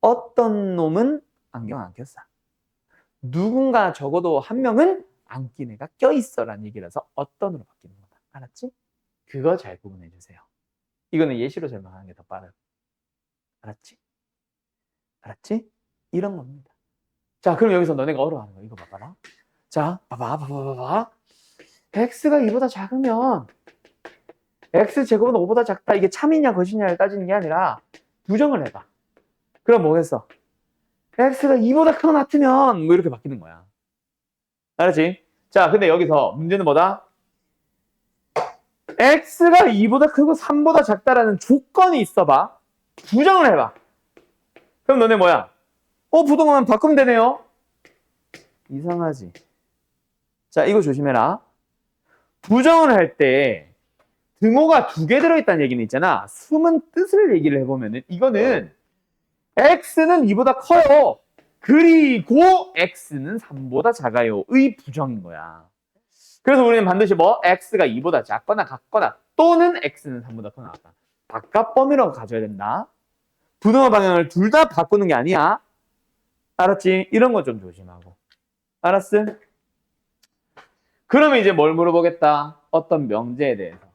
어떤 놈은 안경 안 꼈어. 누군가 적어도 한 명은 안 낀 애가 껴있어 라는 얘기라서 어떤으로 바뀌는 거다. 알았지? 그거 잘 구분해 주세요. 이거는 예시로 설명하는 게 더 빠르고. 알았지? 알았지? 이런 겁니다. 자, 그럼 여기서 너네가 어려워하는 거 이거 봐봐라. 자, 봐봐. x가 2보다 작으면 x제곱은 5보다 작다. 이게 참이냐 거짓냐를 따지는 게 아니라 부정을 해봐. 그럼 뭐겠어? x가 2보다 크거나 같으면 뭐 이렇게 바뀌는 거야. 알았지? 자, 근데 여기서 문제는 뭐다? x가 2보다 크고 3보다 작다라는 조건이 있어봐. 부정을 해봐. 그럼 너네 뭐야? 부동만 바꾸면 되네요. 이상하지. 자, 이거 조심해라. 부정을 할 때 등호가 2개 들어있다는 얘기는 있잖아. 숨은 뜻을 얘기를 해보면은 이거는 x는 2보다 커요. 그리고 x는 3보다 작아요. 의 부정인 거야. 그래서 우리는 반드시 x가 2보다 작거나 같거나 또는 x는 3보다 커나 같다. 바깥 범위로 가져야 된다. 부등호 방향을 둘 다 바꾸는 게 아니야. 알았지? 이런 거 좀 조심하고. 알았어? 그러면 이제 뭘 물어보겠다? 어떤 명제에 대해서.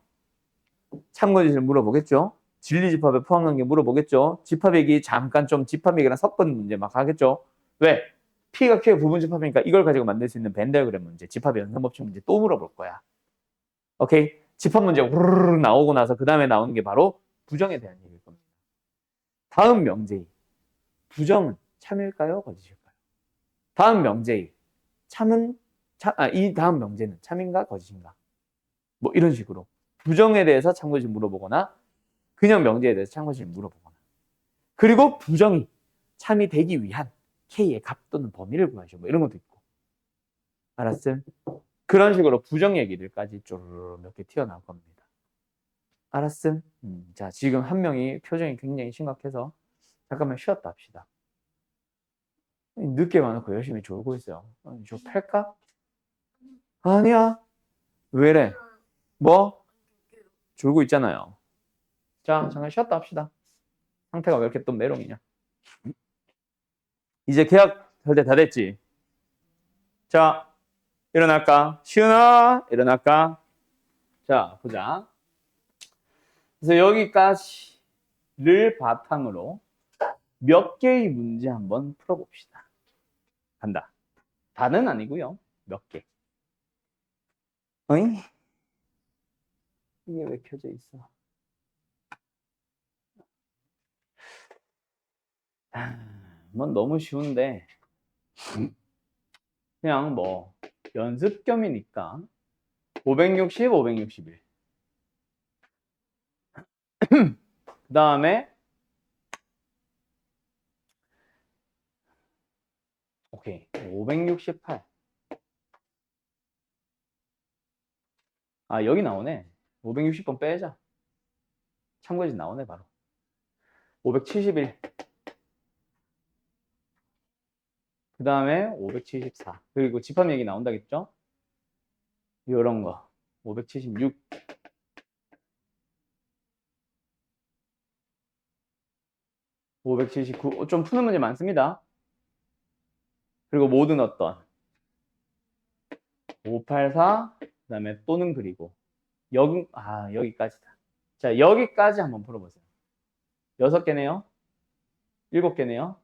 참고지시를 물어보겠죠? 진리집합의 포함관계 물어보겠죠? 집합 얘기 잠깐 좀 집합 얘기랑 섞은 문제 막 하겠죠? 왜? P가 Q의 부분집합이니까 이걸 가지고 만들 수 있는 벤 다이어그램 문제, 집합의 연산법칙 문제 또 물어볼 거야. 오케이? 집합 문제 우르르 나오고 나서 그 다음에 나오는 게 바로 부정에 대한 얘기일 겁니다. 다음 명제의 부정은 참일까요? 거짓일까요? 다음 명제의 이 다음 명제는 참인가? 거짓인가? 뭐 이런 식으로 부정에 대해서 참고지시 물어보거나 그냥 명제에 대해서 참고지시 물어보거나 그리고 부정이 참이 되기 위한 K의 값 또는 범위를 구하시오. 뭐 이런 것도 있고. 알았음? 그런 식으로 부정 얘기들까지 쪼르르 몇 개 튀어나올 겁니다. 알았음? 자, 지금 한 명이 표정이 굉장히 심각해서 잠깐만 쉬었다 합시다. 늦게 와놓고 열심히 졸고 있어요. 저 팔까? 아니야. 왜래? 뭐? 졸고 있잖아요. 자, 잠깐 쉬었다 합시다. 상태가 왜 이렇게 또 메롱이냐? 이제 계약할 때 다 됐지? 자, 일어날까? 시은아, 일어날까? 자, 보자. 그래서 여기까지를 바탕으로 몇 개의 문제 한번 풀어봅시다. 간다. 다는 아니고요. 몇 개. 어이? 이게 왜 켜져 있어? 뭐 너무 쉬운데 그냥 뭐 연습 겸이니까 560, 561. 그 다음에 오케이 568. 아 여기 나오네. 560번 빼자. 참고지 나오네 바로. 571. 그 다음에 574. 그리고 집합 얘기 나온다겠죠? 이런 거. 576. 579. 좀 푸는 문제 많습니다. 그리고 모든 어떤 584. 그 다음에 또는 그리고 여기까지다. 자, 여기까지 한번 풀어보세요. 6개네요. 7개네요.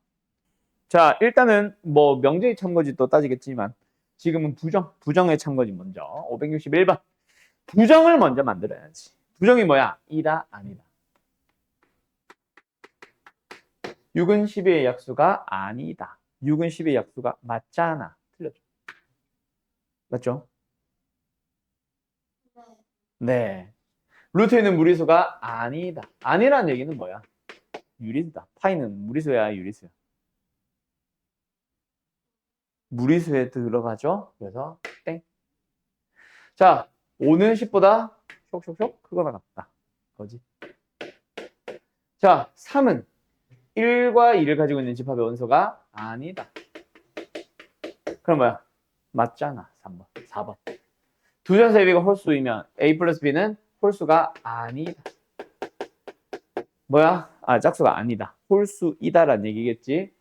자, 일단은 뭐 명제의 참고지 또 따지겠지만 지금은 부정의 참고지 먼저 561번. 부정을 먼저 만들어야지. 부정이 뭐야? 이다, 아니다. 6은 12의 약수가 아니다. 6은 12의 약수가 맞잖아. 틀렸죠? 맞죠? 네. 루트에 있는 무리수가 아니다. 아니라는 얘기는 뭐야? 유리수다. 파이는 무리수야, 유리수야? 무리수에 들어가죠? 그래서 땡. 자, 5는 10보다 쇽쇽쇽 크거나 같다. 거지. 자, 3은 1과 2를 가지고 있는 집합의 원소가 아니다. 그럼 뭐야? 맞잖아. 3번. 4번. 두 전세 B가 홀수이면 A 플러스 B는 홀수가 아니다. 뭐야? 짝수가 아니다. 홀수이다라는 얘기겠지.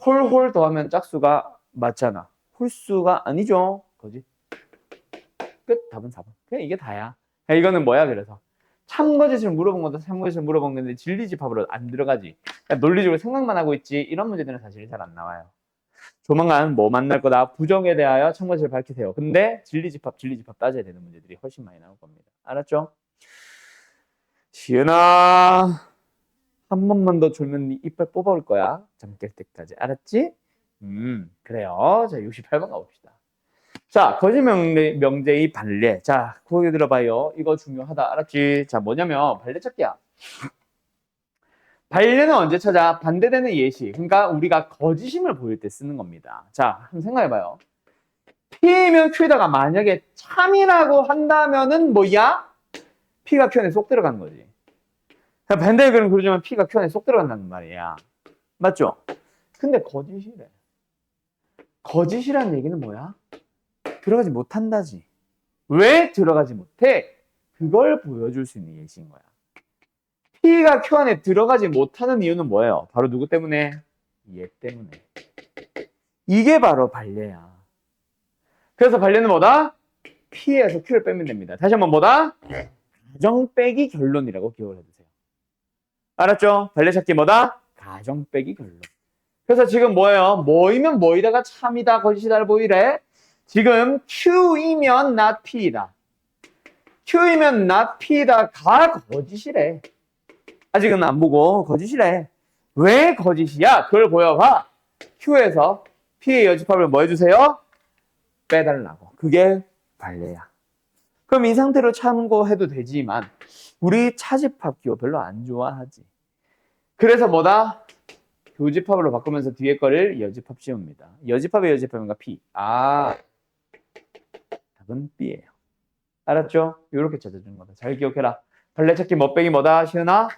홀 더하면 짝수가 맞잖아. 홀수가 아니죠. 거지. 끝. 답은 4번. 그냥 이게 다야. 이거는 뭐야? 그래서 참거짓을 물어본 것도 참거짓을 물어본 건데 진리집합으로 안 들어가지. 논리적으로 생각만 하고 있지. 이런 문제들은 사실 잘 안 나와요. 조만간 뭐 만날 거다. 부정에 대하여 참거짓을 밝히세요. 근데 진리집합 따져야 되는 문제들이 훨씬 많이 나올 겁니다. 알았죠? 시은아, 한 번만 더 졸면 네 이빨 뽑아올 거야. 잠 깰 때까지. 알았지? 그래요. 자, 68번 가봅시다. 자, 거짓 명제의 반례. 자, 거기 들어봐요. 이거 중요하다. 알았지? 자, 뭐냐면 반례 찾기야. 반례는 언제 찾아? 반대되는 예시. 그러니까 우리가 거짓임을 보일 때 쓰는 겁니다. 자, 한번 생각해봐요. P면 Q에다가 만약에 참이라고 한다면은 뭐야? P가 Q 안에 쏙 들어가는 거지. 반대의 그림 그려주면 P가 Q 안에 쏙 들어간다는 말이야. 맞죠? 근데 거짓이래. 거짓이란 얘기는 뭐야? 들어가지 못한다지. 왜 들어가지 못해? 그걸 보여줄 수 있는 예시인 거야. P가 Q 안에 들어가지 못하는 이유는 뭐예요? 바로 누구 때문에? 얘 때문에. 이게 바로 반례야. 그래서 반례는 뭐다? P에서 Q를 빼면 됩니다. 다시 한번 뭐다? 가정 빼기 결론이라고 기억을 해두세요. 알았죠? 반례 찾기 뭐다? 가정 빼기 결론. 그래서 지금 뭐예요? 뭐이면 뭐이다가 참이다, 거짓이다를 보이래? 지금 Q이면 not P이다. Q이면 not P다가 거짓이래. 아직은 안 보고 거짓이래. 왜 거짓이야? 그걸 보여봐. Q에서 P의 여집합을 뭐 해주세요? 빼달라고. 그게 반례야. 그럼 이 상태로 참고해도 되지만 우리 차집합 기호 별로 안 좋아하지. 그래서 뭐다? 교집합으로 바꾸면서 뒤에 거를 여집합 씌웁니다. 여집합의 여집합인가? P. 아, 답은 B예요. 알았죠? 이렇게 찾아주는 거다. 잘 기억해라. 반례 찾기 뭐 빼기 뭐다? 시은아?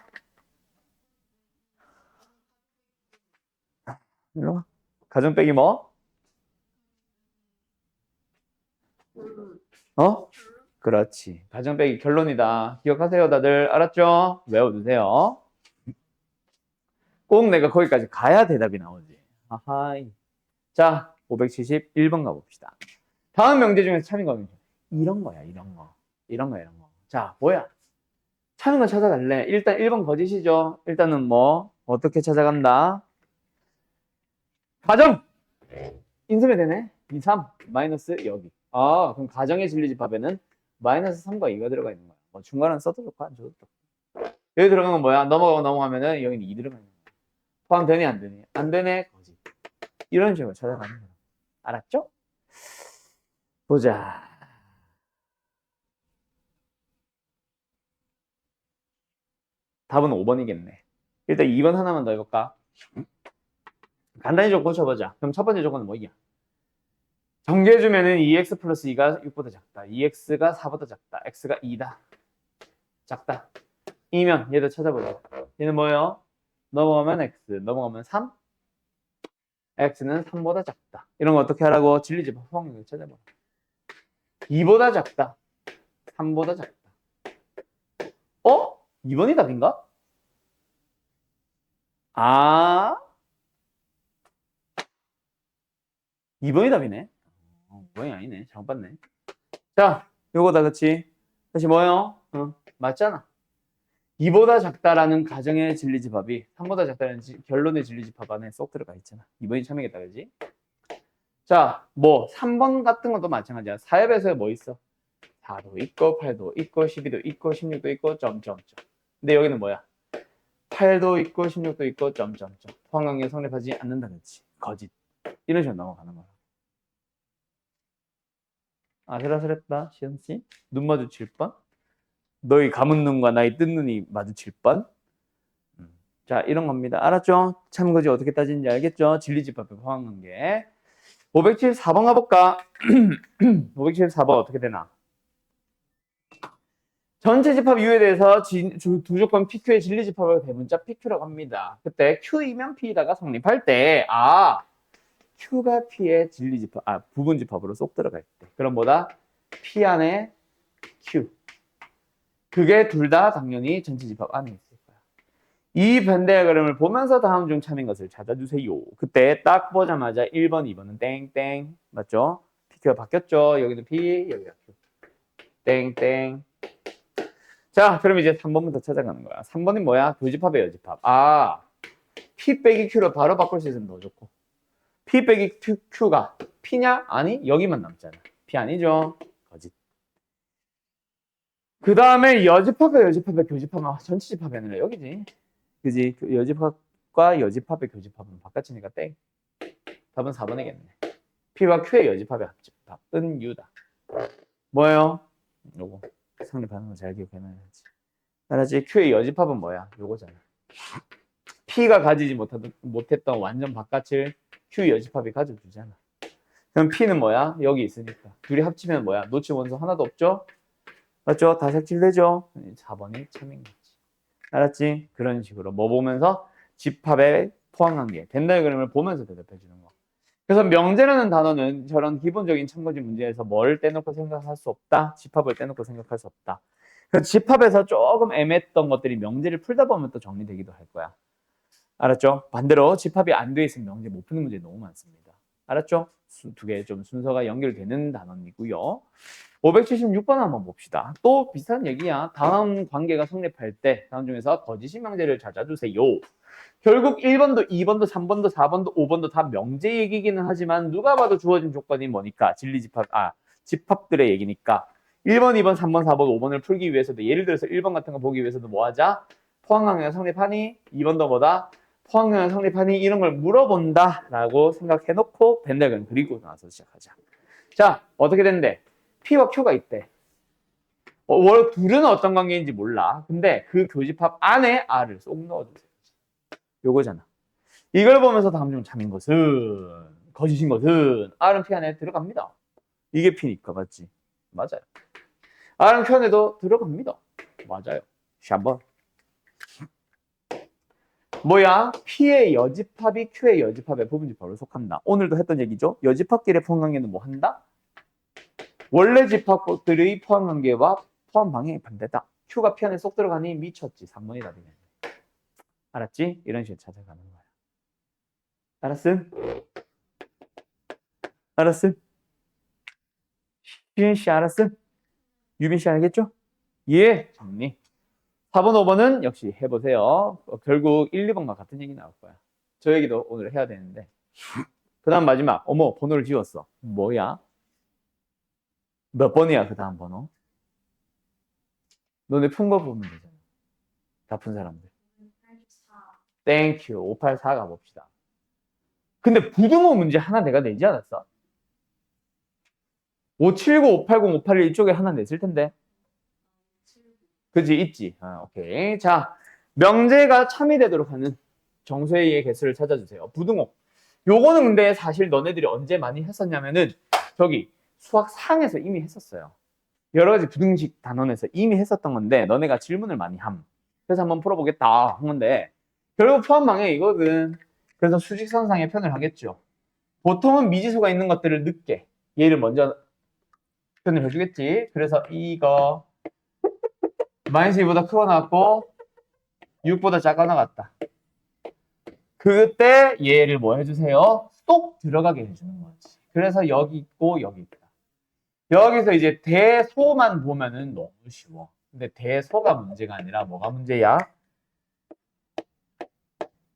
일로 와. 가정 빼기 뭐? 어? 그렇지. 가정 빼기 결론이다. 기억하세요, 다들. 알았죠? 외워두세요. 꼭 내가 거기까지 가야 대답이 나오지. 아하이. 자, 571번 가봅시다. 다음 명제 중에서 참인 거 이런 거야, 이런 거. 이런 거, 이런 거. 자, 뭐야? 참인 거 찾아갈래? 일단 1번 거짓이죠. 일단은 뭐, 어떻게 찾아간다? 가정! 인수면 되네. 2, 3, 마이너스 여기. 아, 그럼 가정의 진리집합에는 마이너스 3과 2가 들어가 있는 거야. 뭐 중간은 써도 좋고 안 써도 좋고. 여기 들어간 건 뭐야? 넘어가면은 여기는 2 들어가 있는 거야. 포함되니 안 되니? 안 되네. 거짓. 이런 식으로 찾아가는 거야. 알았죠? 보자. 답은 5번이겠네. 일단 2번 하나만 더 해볼까? 간단히 좀 고쳐보자. 그럼 첫 번째 조건은 뭐야? 정제해주면은 2x 플러스 2가 6보다 작다. 2x가 4보다 작다. x가 2다. 작다. 이면 얘도 찾아보자. 얘는 뭐예요? 넘어가면 x, 넘어가면 3. x는 3보다 작다. 이런 거 어떻게 하라고? 진리집합 확률을 찾아봐. 2보다 작다. 3보다 작다. 어? 2번이 답인가? 아, 2번이 답이네. 2번이 아니네. 잘못 봤네. 자, 요거다, 그치? 다시 뭐예요? 맞잖아. 2보다 작다라는 가정의 진리집합이 3보다 작다는 결론의 진리집합 안에 쏙 들어가 있잖아. 2번이 참이겠다, 그지? 자, 뭐 3번 같은 것도 마찬가지야. 사협에서 뭐 있어? 4도 있고 8도 있고 12도 있고 16도 있고 점점점. 근데 여기는 뭐야? 8도 있고 16도 있고 점점점. 포함관계 성립하지 않는다, 그렇지? 거짓. 이런 식으로 넘어가는 거야. 아슬아슬했다, 시연씨. 눈 마주칠 뻔? 너희 감은 눈과 나의 뜬 눈이 마주칠 뻔? 자, 이런 겁니다. 알았죠? 참거지 어떻게 따지는지 알겠죠? 진리집합의 포함관계. 574번 가볼까? 574번 어떻게 되나? 전체 집합 U에 대해서 두 조건 PQ의 진리집합을 대문자 PQ라고 합니다. 그때 Q이면 P다가 성립할 때, Q가 P의 진리집합, 부분집합으로 쏙 들어갈 때. 그럼 뭐다? P 안에 Q. 그게 둘 다 당연히 전체 집합 안에 있을 거야. 이 반대의 그림을 보면서 다음 중 참인 것을 찾아주세요. 그때 딱 보자마자 1번, 2번은 땡땡. 맞죠? PQ가 바뀌었죠? 여기는 P, 여기가 Q. 땡땡. 자, 그럼 이제 3번부터 찾아가는 거야. 3번이 뭐야? 교집합의 여집합. P 빼기 Q로 바로 바꿀 수 있으면 더 좋고. P 빼기 Q가 P냐? 아니, 여기만 남잖아. P 아니죠? 거짓. 그 다음에 여집합의 교집합은 전체 집합이 아니라 여기지. 그지? 여집합과 여집합의 교집합은 바깥이니까 땡. 답은 4번이겠네. P와 Q의 여집합의 합집. 여집합은 U다. 뭐예요? 요거 성립하는 거 잘 기억해놔야지. 알았지? Q의 여집합은 뭐야? 요거잖아. P가 가지지 못했던 완전 바깥을 Q 여집합이 가져주잖아. 그럼 P는 뭐야? 여기 있으니까. 둘이 합치면 뭐야? 놓칠 원소 하나도 없죠? 맞죠? 다 색칠되죠? 4번이 참인 거지. 알았지? 그런 식으로 뭐 보면서 집합의 포항관계, 벤다의 그림을 보면서 대답해 주는 거. 그래서 명제라는 단어는 저런 기본적인 참고지 문제에서 뭘 떼놓고 생각할 수 없다. 집합을 떼놓고 생각할 수 없다. 그래서 집합에서 조금 애매했던 것들이 명제를 풀다 보면 또 정리되기도 할 거야. 알았죠? 반대로 집합이 안 돼 있으면 명제 못 푸는 문제 너무 많습니다. 알았죠? 두 개 좀 순서가 연결되는 단원이고요. 576번 한번 봅시다. 또 비슷한 얘기야. 다음 관계가 성립할 때 다음 중에서 거짓인 명제를 찾아주세요. 결국 1번도 2번도 3번도 4번도 5번도 다 명제 얘기기는 하지만 누가 봐도 주어진 조건이 뭐니까 집합들의 얘기니까 1번, 2번, 3번, 4번, 5번을 풀기 위해서도 예를 들어서 1번 같은 거 보기 위해서도 뭐 하자? 포항관계가 성립하니? 2번도 뭐다? 포항관계가 성립하니? 이런 걸 물어본다 라고 생각해놓고 벤달그램 그리고 나서 시작하자. 자, 어떻게 된대? P와 Q가 있대. 둘은 어떤 관계인지 몰라. 근데 그 교집합 안에 R을 쏙 넣어주세요. 요거잖아. 이걸 보면서 다음 중 참인 것은, 거짓인 것은 R은 P 안에 들어갑니다. 이게 P니까 맞지? 맞아요. R은 Q 안에도 들어갑니다. 맞아요. 샷번. 뭐야? P의 여집합이 Q의 여집합의 부분집합으로 속한다. 오늘도 했던 얘기죠. 여집합끼리 포함관계는 뭐 한다? 원래 집합들의 포함관계와 포함 방향이 반대다. Q가 P 안에 쏙 들어가니 미쳤지. 3번이다. 알았지? 이런 식으로 찾아가는 거야. 알았음? 알았음? 시은 씨 알았음? 유빈 씨 알겠죠? 예, 정리. 4번, 5번은 역시 해보세요. 결국 1, 2번과 같은 얘기 나올 거야. 저 얘기도 오늘 해야 되는데. 그 다음 마지막. 어머, 번호를 지웠어. 뭐야? 몇 번이야, 그 다음 번호? 너네 푼 거 보면 되잖아. 다 푼 사람들. 땡큐. 584 가봅시다. 근데 부등호 문제 하나 내가 내지 않았어? 579, 580, 581 이쪽에 하나 냈을 텐데. 그지? 있지. 오케이. 자, 명제가 참이되도록 하는 정수의 개수를 찾아주세요. 부등호. 요거는 근데 사실 너네들이 언제 많이 했었냐면은 저기 수학 상에서 이미 했었어요. 여러 가지 부등식 단원에서 이미 했었던 건데 너네가 질문을 많이 함. 그래서 한번 풀어보겠다 한 건데 결국 포함방해 이거는 그래서 수직선상에 표현을 하겠죠. 보통은 미지수가 있는 것들을 늦게 얘를 먼저 표현을 해주겠지. 그래서 이거 마이너스 2보다 크거 나왔고 6보다 작거 나갔다. 그때 얘를 뭐 해주세요? 쏙 들어가게 해주는 거지. 그래서 여기 있고 여기 있다. 여기서 이제 대소만 보면은 너무 쉬워. 근데 대소가 문제가 아니라 뭐가 문제야?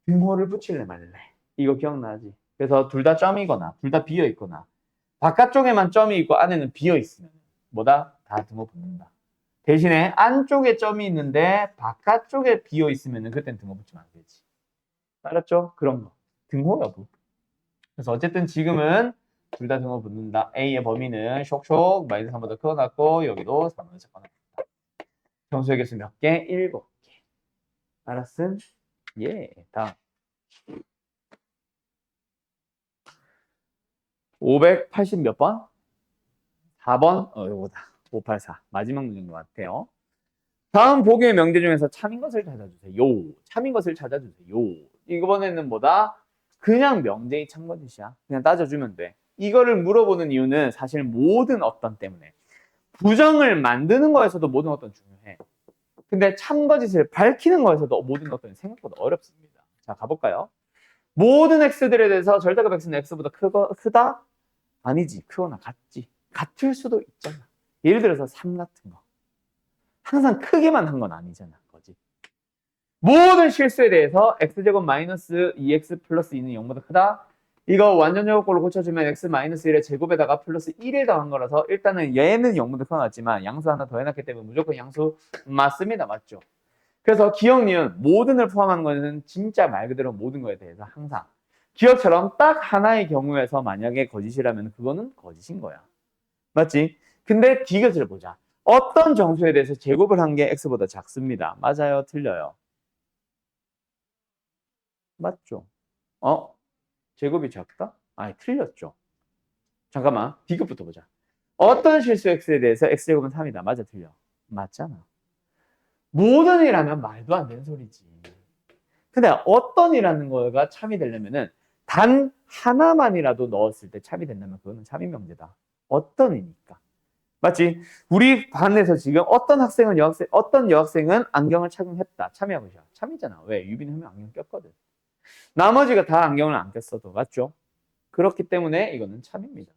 등호를 붙일래 말래. 이거 기억나지? 그래서 둘 다 점이거나 둘 다 비어 있거나 바깥쪽에만 점이 있고 안에는 비어 있으면 뭐다? 다 등호 붙는다. 대신에 안쪽에 점이 있는데 바깥쪽에 비어 있으면 그땐 등호 붙이면 안 되지. 알았죠? 그런 거. 등호 여부. 그래서 어쨌든 지금은 둘 다 등호 붙는다. A의 범위는 쇽쇽 마이너스 3보다 크거 났고 여기도 3보다 작거 났다. 정수의 개수 몇 개? 7개. 알았음? 예. 다음. 580 몇 번? 4번? 요거다. 584. 마지막 문제인 것 같아요. 다음 보기의 명제 중에서 참인 것을 찾아주세요. 참인 것을 찾아주세요. 이번에는 뭐다? 그냥 명제의 참거짓이야. 그냥 따져주면 돼. 이거를 물어보는 이유는 사실 모든 어떤 때문에. 부정을 만드는 거에서도 모든 어떤 중요해. 근데 참거짓을 밝히는 거에서도 모든 어떤 생각보다 어렵습니다. 자, 가볼까요? 모든 x들에 대해서 절대값 x는 x보다 크다? 아니지. 크거나 같지. 같을 수도 있잖아. 예를 들어서 3 같은 거. 항상 크게만 한 건 아니잖아. 거지. 모든 실수에 대해서 x제곱 마이너스 2x 플러스 2는 0보다 크다. 이거 완전 제곱꼴로 고쳐주면 x 마이너스 1의 제곱에다가 플러스 1을 더한 거라서 일단은 얘는 0보다 크거 같지만 양수 하나 더 해놨기 때문에 무조건 양수 맞습니다. 맞죠? 그래서 기억, 니은 모든을 포함하는 거는 진짜 말 그대로 모든 거에 대해서 항상 기억처럼 딱 하나의 경우에서 만약에 거짓이라면 그거는 거짓인 거야. 맞지? 근데 디귿을 보자. 어떤 정수에 대해서 제곱을 한 게 x보다 작습니다. 맞아요? 틀려요? 맞죠? 제곱이 작다? 아니, 틀렸죠. 잠깐만. 디귿부터 보자. 어떤 실수 x에 대해서 x제곱은 3이다. 맞아, 틀려? 맞잖아. 모든 이라면 말도 안 되는 소리지. 근데 어떤 이라는 거가 참이 되려면은 단 하나만이라도 넣었을 때 참이 된다면 그거는 참인 명제다. 어떤 이니까. 맞지? 우리 반에서 지금 어떤 여학생은 안경을 착용했다. 참이하고 있어. 참이잖아. 왜? 유빈이 하면 안경 꼈거든. 나머지가 다 안경을 안 꼈어도. 맞죠? 그렇기 때문에 이거는 참입니다.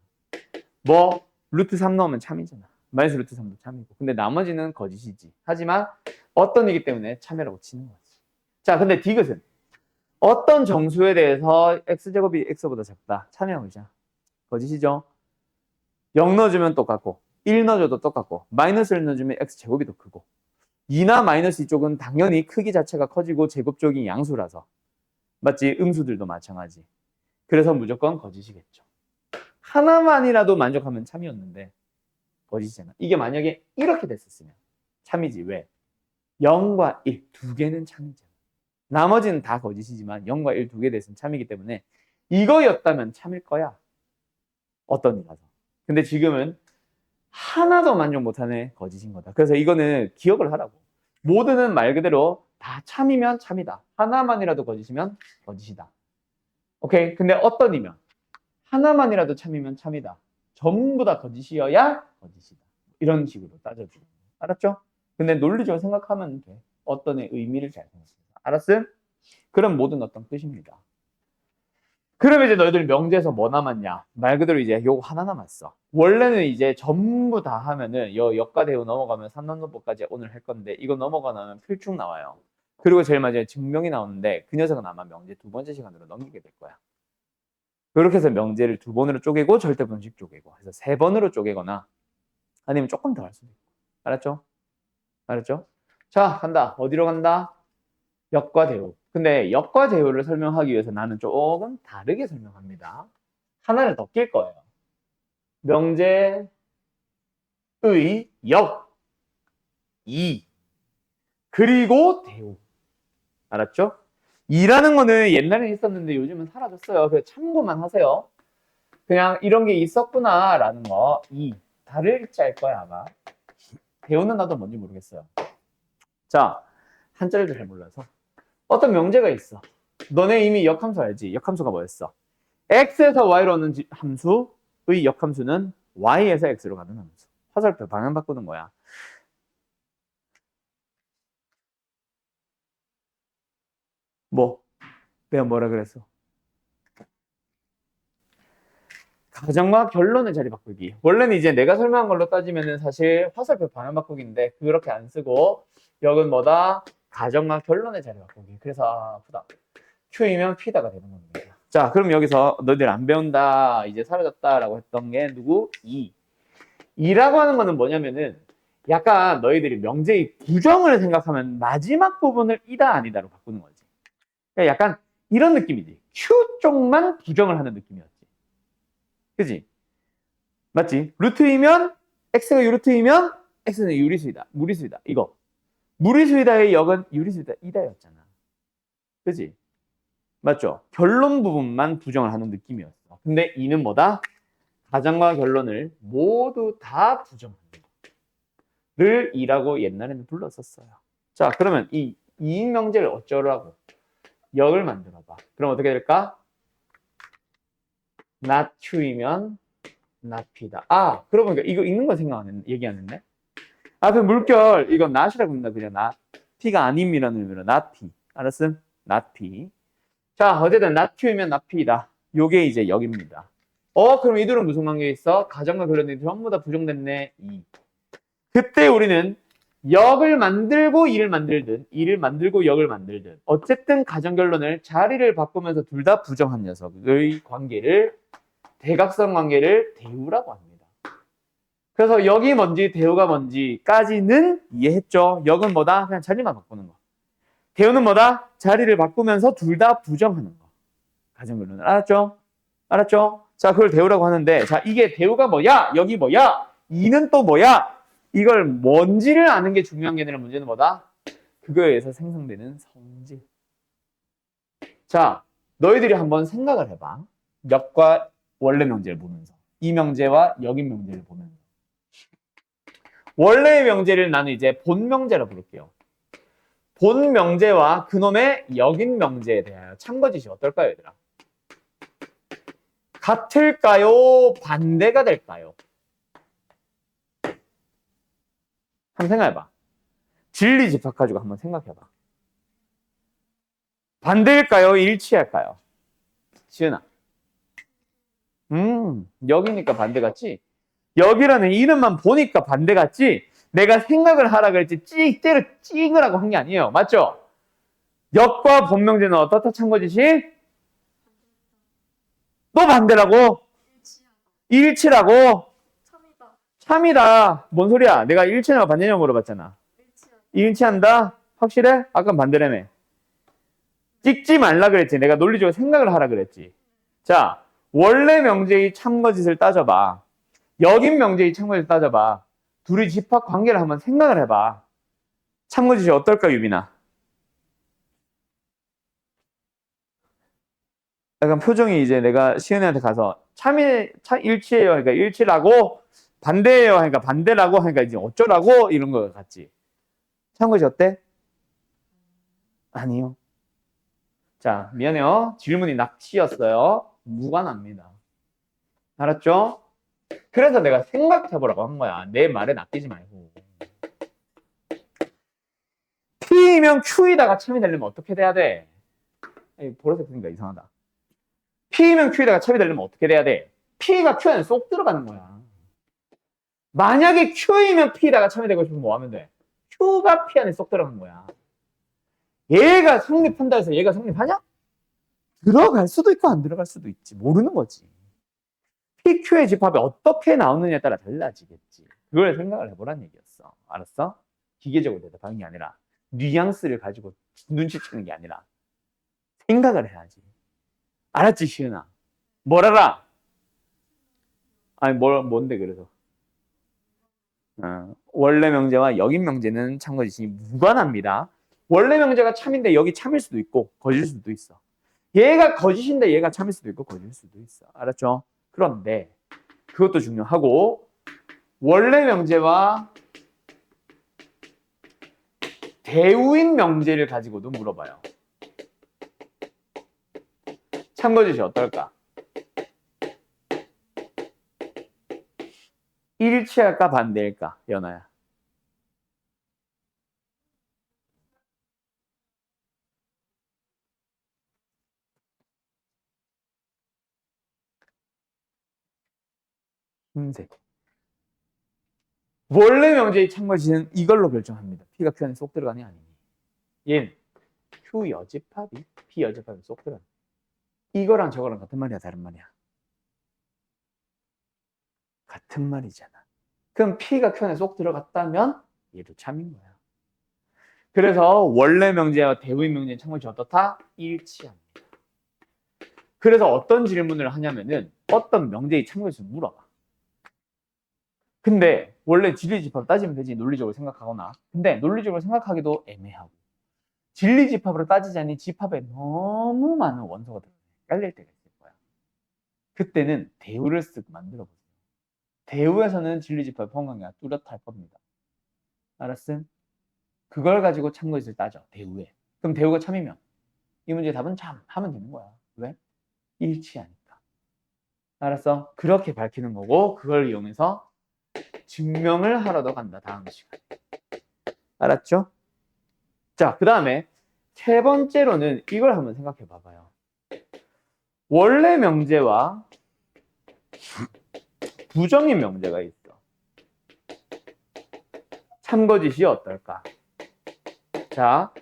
뭐 루트 3 넣으면 참이잖아. 마이너스 루트 3도 참이고. 근데 나머지는 거짓이지. 하지만 어떤 이기 때문에 참이라고 치는 거지. 자, 근데 디귿은 어떤 정수에 대해서 x제곱이 x보다 작다. 참이하고 있잖아. 거짓이죠? 0 넣어주면 똑같고 1 넣어줘도 똑같고 마이너스를 넣어주면 x제곱이 더 크고 2나 마이너스 이쪽은 당연히 크기 자체가 커지고 제곱 쪽이 양수라서 맞지? 음수들도 마찬가지. 그래서 무조건 거짓이겠죠. 하나만이라도 만족하면 참이었는데 거짓이잖아. 이게 만약에 이렇게 됐었으면 참이지. 왜? 0과 1 두 개는 참이잖아. 나머지는 다 거짓이지만 0과 1 두 개 됐으면 참이기 때문에 이거였다면 참일 거야. 어떤 이라서. 근데 지금은 하나도 만족 못하네. 거짓인 거다. 그래서 이거는 기억을 하라고. 모두는 말 그대로 다 참이면 참이다. 하나만이라도 거짓이면 거짓이다. 오케이? 근데 어떤 이면 하나만이라도 참이면 참이다. 전부 다 거짓이어야 거짓이다. 이런 식으로 따져주고. 알았죠? 근데 논리적으로 생각하면 돼. 어떤의 의미를 잘 생각해. 알았음? 그럼 모든 어떤 뜻입니다. 그럼 이제 너희들 명제에서 뭐 남았냐? 말 그대로 이제 요거 하나 남았어. 원래는 이제 전부 다 하면은 역과 대우 넘어가면 삼남노법까지 오늘 할 건데 이거 넘어가면 필충 나와요. 그리고 제일 마지막에 증명이 나오는데 그 녀석은 아마 명제 두 번째 시간으로 넘기게 될 거야. 그렇게 해서 명제를 두 번으로 쪼개고 절대분식 쪼개고 해서 세 번으로 쪼개거나 아니면 조금 더 할 수도 있고. 알았죠? 알았죠? 자, 간다. 어디로 간다? 역과 대우. 근데 역과 대우를 설명하기 위해서 나는 조금 다르게 설명합니다. 하나를 더 낄 거예요. 명제의 역, 이, 그리고 대우. 알았죠? 이라는 거는 옛날에 있었는데 요즘은 사라졌어요. 그래서 참고만 하세요. 그냥 이런 게 있었구나라는 거. 이 다를 일자일 거야 아마. 대우는 나도 뭔지 모르겠어요. 자, 한자를 잘 몰라서 어떤 명제가 있어. 너네 이미 역함수 알지? 역함수가 뭐였어? x에서 y로 오는 함수의 역함수는 y에서 x로 가는 함수. 화살표 방향 바꾸는 거야. 뭐? 내가 뭐라 그랬어? 가정과 결론의 자리 바꾸기. 원래는 이제 내가 설명한 걸로 따지면은 사실 화살표 방향 바꾸기인데 그렇게 안 쓰고 역은 뭐다? 가정과 결론의 자리 바꾸기. 그래서 아프다. Q이면 P다가 되는 겁니다. 자, 그럼 여기서 너희들 안 배운다, 이제 사라졌다라고 했던 게 누구? 2. 2라고 하는 거는 뭐냐면은 약간 너희들이 명제의 부정을 생각하면 마지막 부분을 이다 아니다로 바꾸는 거지. 그러니까 약간 이런 느낌이지. Q 쪽만 부정을 하는 느낌이었지. 그지? 맞지? 루트이면 x가 유루트이면 x는 유리수이다. 무리수이다. 이거. 무리수이다의 역은 유리수이다. 이다였잖아. 그지? 맞죠? 결론 부분만 부정을 하는 느낌이었어. 근데 이는 뭐다? 가정과 결론을 모두 다 부정하는 를 이라고 옛날에는 불렀었어요. 자, 그러면 이 이인 명제를 어쩌라고? 역을 만들어봐. 그럼 어떻게 될까? not q이면 not p다. 아, 그러고 보니까 이거 읽는 거 얘기 안 했네? 아, 그 물결, 이건 not이라고 합니다. 그냥 not. p가 아님이라는 의미로 not p. 알았음? not p. 자, 어쨌든 not q이면 not p다. 요게 이제 역입니다. 그럼 이들은 무슨 관계에 있어? 가정과 결론이 전부 다 부정됐네. 2. 그때 우리는 역을 만들고 이를 만들든 이를 만들고 역을 만들든 어쨌든 가정결론을 자리를 바꾸면서 둘 다 부정한 녀석의 관계를 대각선 관계를 대우라고 합니다. 그래서 역이 뭔지 대우가 뭔지까지는 이해했죠. 역은 뭐다? 그냥 자리만 바꾸는 거. 대우는 뭐다? 자리를 바꾸면서 둘 다 부정하는 거. 가정결론을. 알았죠? 알았죠? 자, 그걸 대우라고 하는데, 자, 이게 대우가 뭐야? 여기 뭐야? 이는 또 뭐야? 이걸 뭔지를 아는 게 중요한 게 아니라 문제는 뭐다? 그거에 의해서 생성되는 성질. 자, 너희들이 한번 생각을 해봐. 역과 원래 명제를 보면서. 이 명제와 역인 명제를 보면서. 원래의 명제를 나는 이제 본 명제라 부를게요. 본 명제와 그놈의 역인 명제에 대하여 참고지시 어떨까요, 얘들아? 같을까요? 반대가 될까요? 한번 생각해봐. 진리 집합 가지고 한번 생각해봐. 반대일까요? 일치할까요? 시은아. 여기니까 반대 같지? 여기라는 이름만 보니까 반대 같지? 내가 생각을 하라 그랬지 때려 찍으라고 한 게 아니에요. 맞죠? 역과 본명제는 어떻다 참고지시? 또 반대라고? 일치라고? 참이다. 뭔 소리야? 내가 일치냐고 반대냐고 물어봤잖아. 일치한다? 확실해? 아까 반대라며. 찍지 말라 그랬지. 내가 논리적으로 생각을 하라 그랬지. 자, 원래 명제의 참거짓을 따져봐. 역인 명제의 참거짓을 따져봐. 둘이 집합 관계를 한번 생각을 해봐. 참거짓이 어떨까, 유빈아? 약간 표정이 이제 내가 시은이한테 가서 일치예요. 그러니까 일치라고, 반대예요. 하니까 반대라고 하니까 이제 어쩌라고 이런 거 같지. 참거짓 어때? 아니요. 자, 미안해요. 질문이 낚시였어요. 무관합니다. 알았죠? 그래서 내가 생각해보라고 한 거야. 내 말에 낚이지 말고. P이면 Q이다가 참이 되려면 어떻게 돼야 돼? 보라색 그러니까 이상하다. P이면 Q이다가 참이 되려면 어떻게 돼야 돼? P가 Q 안에 쏙 들어가는 거야. 만약에 Q이면 P에다가 참이 되고 싶으면 뭐 하면 돼? Q가 P 안에 쏙 들어가는 거야. 얘가 성립한다 해서 얘가 성립하냐? 들어갈 수도 있고 안 들어갈 수도 있지. 모르는 거지. PQ의 집합이 어떻게 나오느냐에 따라 달라지겠지. 그걸 생각을 해보란 얘기였어. 알았어? 기계적으로 대답하는 게 아니라 뉘앙스를 가지고 눈치채는 게 아니라 생각을 해야지. 알았지, 시은아? 뭘 알아? 아니, 뭔데 그래서? 원래 명제와 역인 명제는 참거짓이 무관합니다. 원래 명제가 참인데 여기 참일 수도 있고 거짓일 수도 있어. 얘가 거짓인데 얘가 참일 수도 있고 거짓일 수도 있어. 알았죠? 그런데 그것도 중요하고 원래 명제와 대우인 명제를 가지고도 물어봐요. 참거짓이 어떨까? 일치할까 반대일까? 연아야. 흰색. 원래 명제의 참거짓은 이걸로 결정합니다. P가 Q 안에 쏙 들어가니 아니니. 얘는 Q 여집합이 P 여집합이 쏙 들어가니. 이거랑 저거랑 같은 말이야, 다른 말이야? 같은 말이잖아. 그럼 P가 Q 안에 쏙 들어갔다면 얘도 참인 거야. 그래서 원래 명제와 대우인 명제의 참거짓이 어떻다? 일치합니다. 그래서 어떤 질문을 하냐면은 어떤 명제의 참거짓을 물어봐. 근데 원래 진리집합 따지면 되지, 논리적으로 생각하거나. 근데 논리적으로 생각하기도 애매하고 진리집합으로 따지자니 집합에 너무 많은 원소가 깔릴 때가 있을 거야. 그때는 대우를 쓱 만들어보세요. 대우에서는 진리집합 포함관계가 뚜렷할 겁니다. 알았음? 그걸 가지고 참거짓을 따져, 대우에. 그럼 대우가 참이면 이 문제의 답은 참 하면 되는 거야. 왜? 일치하니까. 알았어? 그렇게 밝히는 거고 그걸 이용해서 증명을 하러 더 간다, 다음 시간에. 알았죠? 자, 그 다음에 세 번째로는 이걸 한번 생각해 봐봐요. 원래 명제와 부정인 명제가 있어. 참거짓이 어떨까? 자,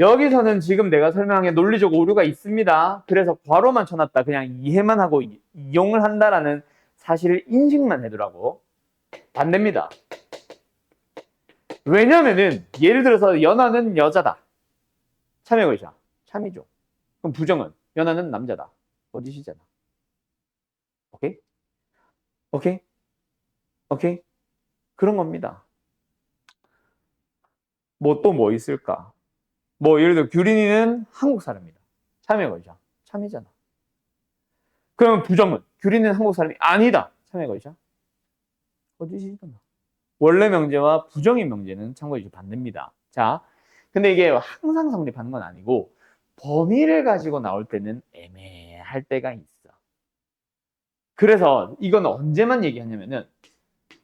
여기서는 지금 내가 설명한 논리적 오류가 있습니다. 그래서 괄호만 쳐놨다. 그냥 이해만 하고 이용을 한다라는 사실을 인식만 해두라고. 반대입니다. 왜냐면은 예를 들어서 연하는 여자다. 참의 것이야. 참이죠. 그럼 부정은 연하는 남자다. 거짓이잖아. 오케이? 오케이? 오케이? 그런 겁니다. 뭐 또 뭐 있을까? 뭐 예를 들어 규린이는 한국 사람이다. 참여 걸자. 참이잖아. 그러면 부정은 규린이는 한국 사람이 아니다. 참여 걸자. 거짓이잖아. 원래 명제와 부정의 명제는 참고해 주시 반대입니다. 자, 근데 이게 항상 성립하는 건 아니고 범위를 가지고 나올 때는 애매할 때가 있어. 그래서 이건 언제만 얘기하냐면은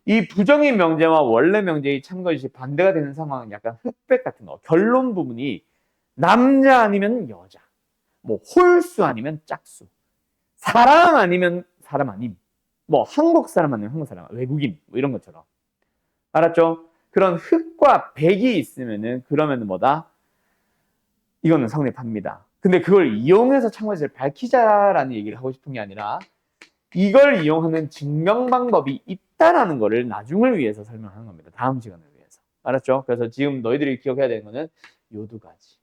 이 부정의 명제와 원래 명제의 참고시 반대가 되는 상황은 약간 흑백 같은 거. 결론 부분이 남자 아니면 여자, 뭐 홀수 아니면 짝수, 사람 아니면 사람 아님, 뭐 한국 사람 아니면 한국 사람, 외국인 뭐 이런 것처럼. 알았죠? 그런 흑과 백이 있으면은 그러면은 뭐다? 이거는 성립합니다. 근데 그걸 이용해서 참고시를 밝히자라는 얘기를 하고 싶은 게 아니라 이걸 이용하는 증명 방법이 있다라는 거를 나중을 위해서 설명하는 겁니다. 다음 시간을 위해서. 알았죠? 그래서 지금 너희들이 기억해야 되는 거는 요 두 가지.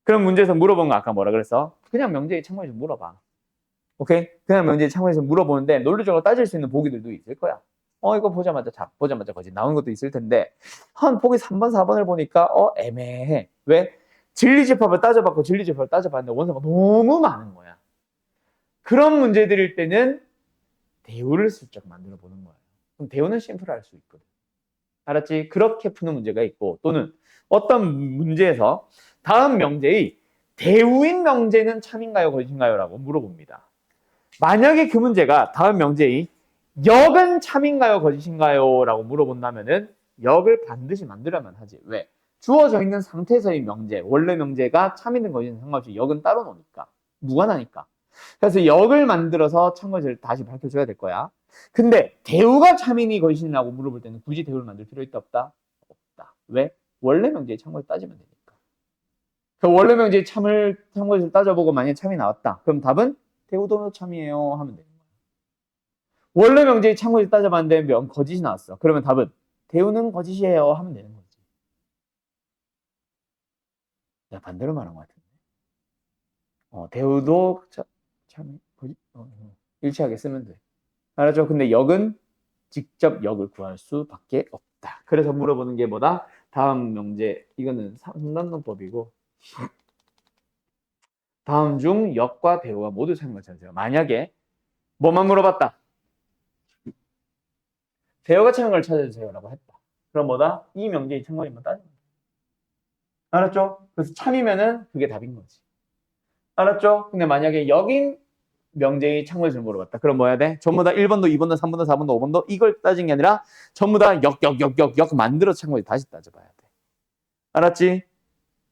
그럼 문제에서 물어본 거 아까 뭐라 그랬어? 그냥 명제에 참고해서 물어봐. 오케이? 그냥 명제에 참고해서 물어보는데 논리적으로 따질 수 있는 보기들도 있을 거야. 이거 보자마자 거짓 나오는 것도 있을 텐데 한 보기 3번, 4번을 보니까 애매해. 왜? 진리집합을 따져봤고 진리집합을 따져봤는데 원소가 너무 많은 거야. 그런 문제들일 때는 대우를 슬쩍 만들어 보는 거예요. 그럼 대우는 심플할 수 있거든. 알았지? 그렇게 푸는 문제가 있고 또는 어떤 문제에서 다음 명제의 대우인 명제는 참인가요 거짓인가요? 라고 물어봅니다. 만약에 그 문제가 다음 명제의 역은 참인가요 거짓인가요? 라고 물어본다면은 역을 반드시 만들어야만 하지. 왜? 주어져 있는 상태에서의 명제, 원래 명제가 참이든 거짓이든 상관없이 역은 따로 노니까. 무관하니까. 그래서 역을 만들어서 참고를 다시 밝혀줘야 될 거야. 근데 대우가 참이니 거짓이냐고 물어볼 때는 굳이 대우를 만들 필요 있다 없다? 없다. 왜? 원래 명제의 참고를 따지면 되니까. 그 원래 명제의 참고를 따져보고 만약에 참이 나왔다. 그럼 답은 대우도 참이에요 하면 되는 거야. 원래 명제의 참고를 따져봤는데 거짓이 나왔어. 그러면 답은 대우는 거짓이에요 하면 되는 거지. 야, 반대로 말한 것 같은데. 대우도 참 거짓, 일치하게 쓰면 돼. 알았죠? 근데 역은 직접 역을 구할 수밖에 없다. 그래서 물어보는 게 뭐다? 다음 명제, 이거는 삼단론법이고 다음 중 역과 대우가 모두 참인걸 찾으세요. 만약에 뭐만 물어봤다. 대우가 참인걸 찾아주세요라고 했다. 그럼 뭐다? 이 명제의 참고인만 따지면 돼. 알았죠? 그래서 참이면은 그게 답인 거지. 알았죠? 근데 만약에 역인 명제의 참고인을 물어봤다. 그럼 뭐 해야 돼? 전부 다 1번도, 2번도, 3번도, 4번도, 5번도 이걸 따진 게 아니라 전부 다 역 만들어 참고인 다시 따져봐야 돼. 알았지?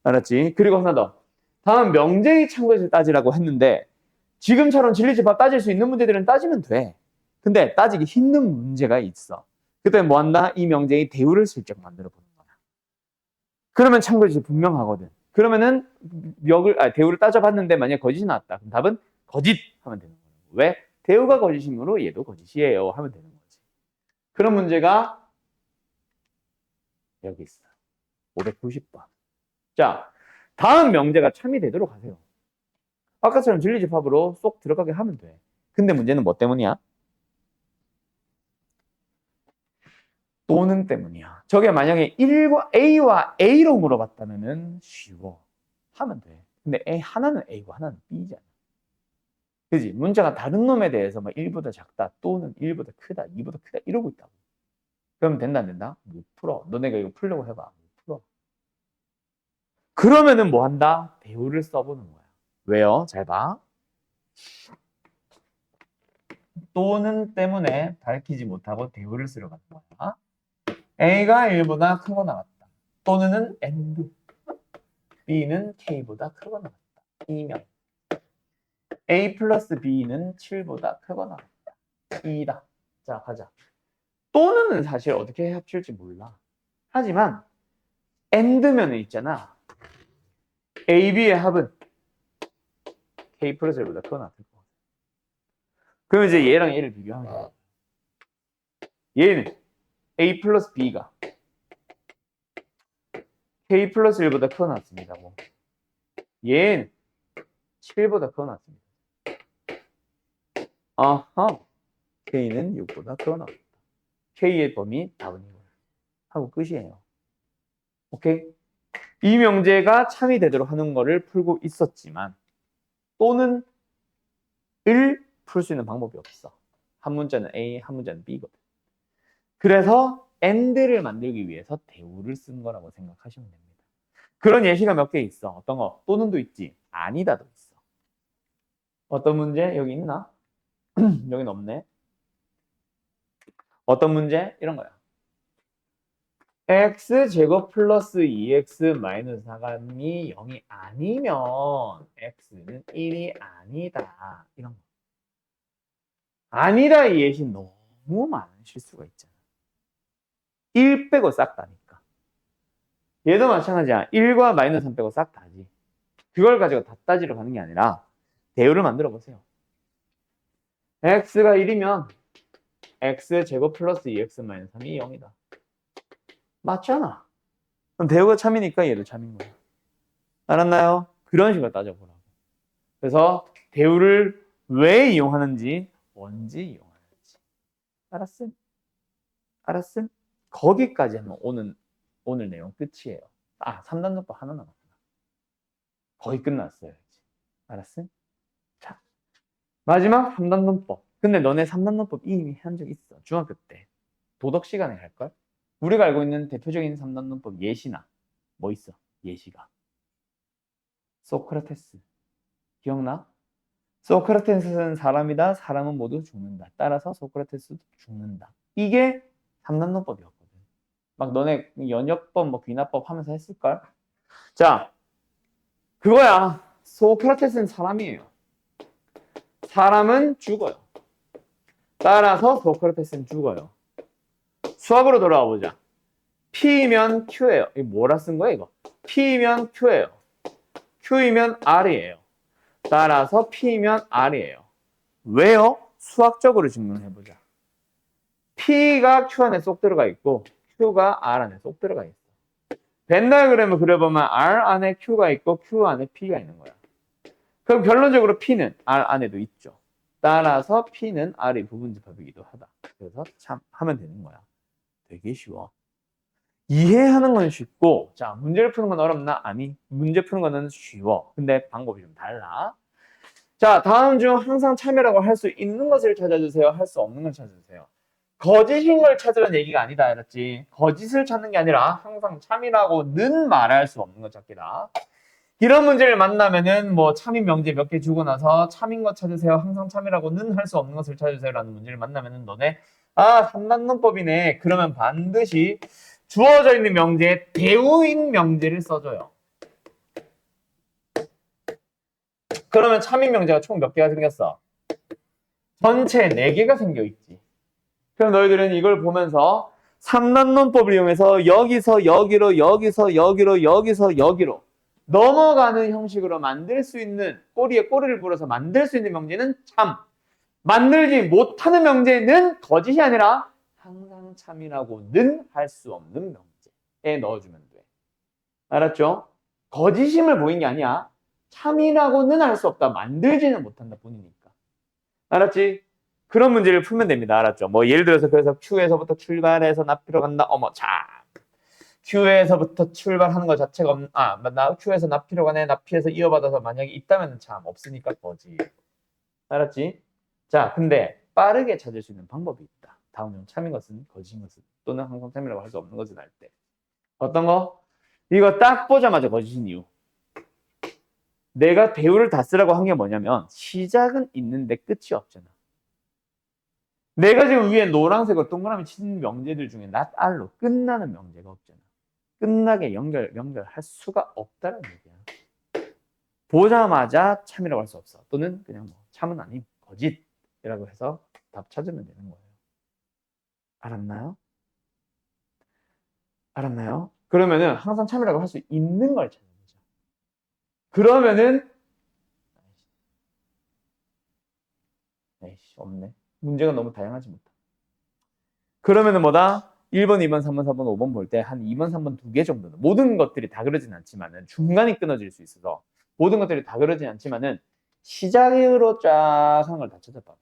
알았지? 그리고 하나 더. 다음 명제의 참고에서 따지라고 했는데 지금처럼 진리집합 따질 수 있는 문제들은 따지면 돼. 근데 따지기 힘든 문제가 있어. 그때 뭐 한다? 이 명제의 대우를 슬쩍 만들어 보는 거야. 그러면 참고에서 분명하거든. 그러면은 대우를 따져봤는데 만약에 거짓이 나왔다. 그럼 답은 거짓 하면 되는 거야. 왜? 대우가 거짓이므로 얘도 거짓이에요 하면 되는 거지. 그런 문제가 여기 있어. 590번. 자, 다음 명제가 참이 되도록 하세요. 아까처럼 진리집합으로 쏙 들어가게 하면 돼. 근데 문제는 뭐 때문이야? 또는 때문이야. 저게 만약에 A와 A로 물어봤다면 쉬워. 하면 돼. 근데 하나는 A고 하나는 B잖아. 그지? 문자가 다른 놈에 대해서 막 1보다 작다 또는 1보다 크다 2보다 크다 이러고 있다고. 그러면 된다 안 된다? 못 풀어. 너네가 이거 풀려고 해봐. 못 풀어. 그러면은 뭐 한다? 대우를 써보는 거야. 왜요? 잘 봐. 또는 때문에 밝히지 못하고 대우를 쓰러 가는 거야. A가 1보다 크고 나왔다. 또는 and B는 K보다 크고 나왔다. 이면 A 플러스 B는 7보다 크고 나왔다. 2다. 자, 가자. 또는 사실 어떻게 합칠지 몰라. 하지만 and면에 있잖아. A, B의 합은 K 플러스 1보다 크고 나왔을 거야. 그럼 이제 얘랑 얘를 비교하면 돼. 얘는 A 플러스 B가 K 플러스 1보다 크고 나왔습니다. 뭐. 얘는 7보다 크고 나왔습니다. 아하. K는 6보다 크거나 같다. K의 범위 답은 이거예요. 하고 끝이에요. 오케이? 이 명제가 참이 되도록 하는 거를 풀고 있었지만 또는 을 풀 수 있는 방법이 없어. 한 문자는 A, 한 문자는 B거든. 그래서 AND를 만들기 위해서 대우를 쓴 거라고 생각하시면 됩니다. 그런 예시가 몇 개 있어. 어떤 거? 또는도 있지. 아니다도 있어. 어떤 문제? 여기 있나? 여긴 없네. 어떤 문제? 이런 거야. x제곱 플러스 2x 마이너스 4가 0이 아니면 x는 1이 아니다. 이런 거. 아니다 이 예시 너무 많은 실수가 있잖아. 1 빼고 싹 다니까. 얘도 마찬가지야. 1과 마이너스 3 빼고 싹 다지. 그걸 가지고 다 따지러 가는 게 아니라 대우를 만들어 보세요. x가 1이면 x제곱 플러스 2x 마이너스 3이 0이다. 맞잖아. 그럼 대우가 참이니까 얘도 참인 거야. 알았나요? 그런 식으로 따져보라고. 그래서 대우를 왜 이용하는지, 언제 이용하는지. 알았음? 알았음? 거기까지 하면 오늘 내용 끝이에요. 3단원법 하나 남았다. 거의 끝났어요. 알았음? 자, 마지막 3단원법. 근데 너네 3단원법 이미 한 적 있어. 중학교 때. 도덕 시간에 할걸? 우리가 알고 있는 대표적인 3단원법 예시나 뭐 있어? 예시가. 소크라테스. 기억나? 소크라테스는 사람이다. 사람은 모두 죽는다. 따라서 소크라테스도 죽는다. 이게 3단원법이었거든. 막 너네 연역법, 뭐 귀납법 하면서 했을걸? 자, 그거야. 소크라테스는 사람이에요. 사람은 죽어요. 따라서 소크라테스는 죽어요. 수학으로 돌아와 보자. P면 Q예요. 이거 뭐라 쓴 거야 이거? P면 Q예요. Q이면 R이에요. 따라서 P면 R이에요. 왜요? 수학적으로 증명해보자. P가 Q 안에 쏙 들어가 있고 Q가 R 안에 쏙 들어가 있어. 벤 다이어그램을 그려보면 R 안에 Q가 있고 Q 안에 P가 있는 거야. 그럼 결론적으로 P는 R 안에도 있죠. 따라서 P는 R의 부분집합이기도 하다. 그래서 참 하면 되는 거야. 되게 쉬워. 이해하는 건 쉽고, 자, 문제를 푸는 건 어렵나? 아니, 문제 푸는 거는 쉬워. 근데 방법이 좀 달라. 자, 다음 중 항상 참이라고 할 수 있는 것을 찾아주세요. 할 수 없는 걸 찾아주세요. 거짓인 걸 찾으라는 얘기가 아니다. 알았지? 거짓을 찾는 게 아니라 항상 참이라고는 말할 수 없는 걸 찾기다. 이런 문제를 만나면은 뭐 참인 명제 몇 개 주고 나서 참인 것 찾으세요. 항상 참이라고는 할 수 없는 것을 찾으세요. 라는 문제를 만나면은 너네 3단원법이네. 그러면 반드시 주어져 있는 명제에 대우인 명제를 써줘요. 그러면 참인 명제가 총 몇 개가 생겼어? 전체 4개가 생겨있지. 그럼 너희들은 이걸 보면서 3단원법을 이용해서 여기서 여기로 여기서 여기로 여기서 여기로 넘어가는 형식으로 만들 수 있는, 꼬리에 꼬리를 물어서 만들 수 있는 명제는 참, 만들지 못하는 명제는 거짓이 아니라 항상 참이라고는 할 수 없는 명제에 넣어주면 돼. 알았죠? 거짓임을 보인 게 아니야. 참이라고는 할 수 없다. 만들지는 못한다 뿐이니까. 알았지? 그런 문제를 풀면 됩니다. 알았죠? 뭐 예를 들어서 그래서 Q에서부터 출발해서 납피로 간다. 어머 참. Q에서부터 출발하는 것 자체가 Q에서 납피로 가네. 납피해서 이어받아서 만약에 있다면 참 없으니까 거지. 알았지? 자, 근데 빠르게 찾을 수 있는 방법이 있다. 다음 중 참인 것은 거짓인 것은 또는 항상 참이라고 할 수 없는 것은 할 때. 어떤 거? 이거 딱 보자마자 거짓인 이유. 내가 대우를 다 쓰라고 한 게 뭐냐면 시작은 있는데 끝이 없잖아. 내가 지금 위에 노란색으로 동그라미 친 명제들 중에 not R로 끝나는 명제가 없잖아. 끝나게 연결할 수가 없다는 얘기야. 보자마자 참이라고 할 수 없어. 또는 그냥 뭐 참은 아닌 거짓이라고 해서 답 찾으면 되는 거예요. 알았나요? 알았나요? 그러면은 항상 참이라고 할 수 있는 걸 찾아보자. 그러면은 에이씨 없네. 문제가 너무 다양하지 못해. 그러면은 뭐다? 1번, 2번, 3번, 4번, 5번 볼 때 한 2번, 3번 2개 정도는 모든 것들이 다 그러진 않지만은 중간이 끊어질 수 있어서 모든 것들이 다 그러진 않지만은 시작으로 쫙 하는 걸 다 찾아봐.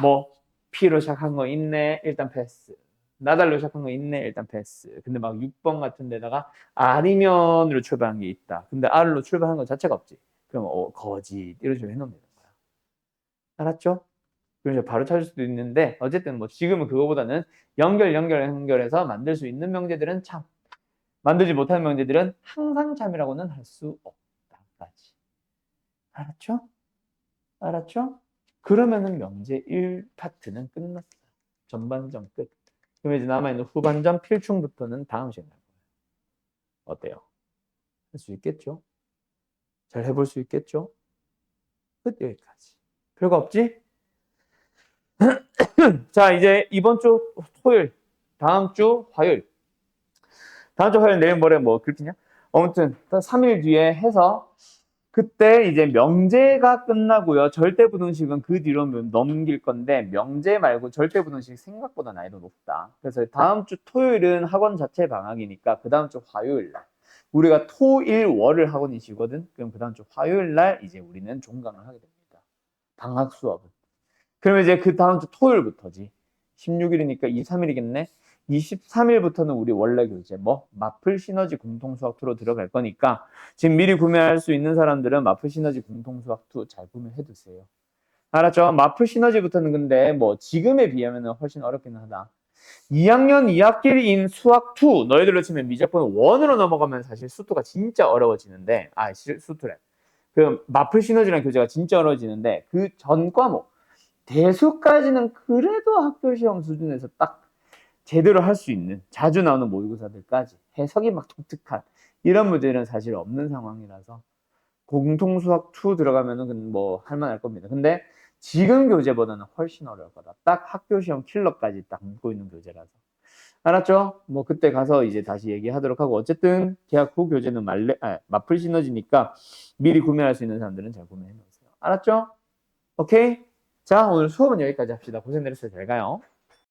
뭐 P로 시작한 거 있네. 일단 패스. 나달로 시작한 거 있네. 일단 패스. 근데 막 6번 같은 데다가 아니면으로 출발한 게 있다. 근데 R로 출발한 거 자체가 없지. 그럼 거짓. 이런 식으로 해놓으면 되는 거야. 알았죠? 그래서 바로 찾을 수도 있는데 어쨌든 뭐 지금은 그거보다는 연결해서 만들 수 있는 명제들은 참. 만들지 못하는 명제들은 항상 참이라고는 할 수 없다까지. 알았죠? 알았죠? 그러면은 명제 1파트는 끝났어요. 전반전 끝. 그럼 이제 남아있는 후반전 필충부터는 다음 시간에 할 거예요. 어때요? 할 수 있겠죠? 잘 해볼 수 있겠죠? 끝 여기까지. 별거 없지? 자, 이제 이번 주 토요일, 다음 주 화요일. 다음 주 화요일 내일 모레 뭐 그렇겠냐? 아무튼 3일 뒤에 해서 그때 이제 명제가 끝나고요. 절대부등식은 그 뒤로 넘길 건데 명제 말고 절대부등식 생각보다 난이도 높다. 그래서 다음 주 토요일은 학원 자체 방학이니까 그 다음 주 화요일 날 우리가 토일 월을 학원이 쉬거든. 그럼 그 다음 주 화요일 날 이제 우리는 종강을 하게 됩니다. 방학 수업은. 그러면 이제 그 다음 주 토요일부터지. 16일이니까 2, 3일이겠네. 23일부터는 우리 원래 교재 마플 시너지 공통수학 2로 들어갈 거니까 지금 미리 구매할 수 있는 사람들은 마플 시너지 공통수학 2 잘 구매해 두세요. 알았죠? 마플 시너지부터는 근데 지금에 비하면 훨씬 어렵기는 하다. 2학년 2학기인 수학 2 너희들로 치면 미적분 1으로 넘어가면 사실 수투가 진짜 어려워지는데 수투래. 그 마플 시너지라는 교재가 진짜 어려워지는데 그 전 과목 대수까지는 그래도 학교 시험 수준에서 딱 제대로 할 수 있는 자주 나오는 모의고사들까지 해석이 막 독특한 이런 문제는 사실 없는 상황이라서 공통수학 2 들어가면은 할만할 겁니다. 근데 지금 교재보다는 훨씬 어려울 거다. 딱 학교 시험 킬러까지 딱 묶고 있는 교재라서. 알았죠? 그때 가서 이제 다시 얘기하도록 하고 어쨌든 계약 후 교재는 마플 시너지니까 미리 구매할 수 있는 사람들은 잘 구매해 놓으세요. 알았죠? 오케이? 자, 오늘 수업은 여기까지 합시다. 고생들 했어요. 잘 가요.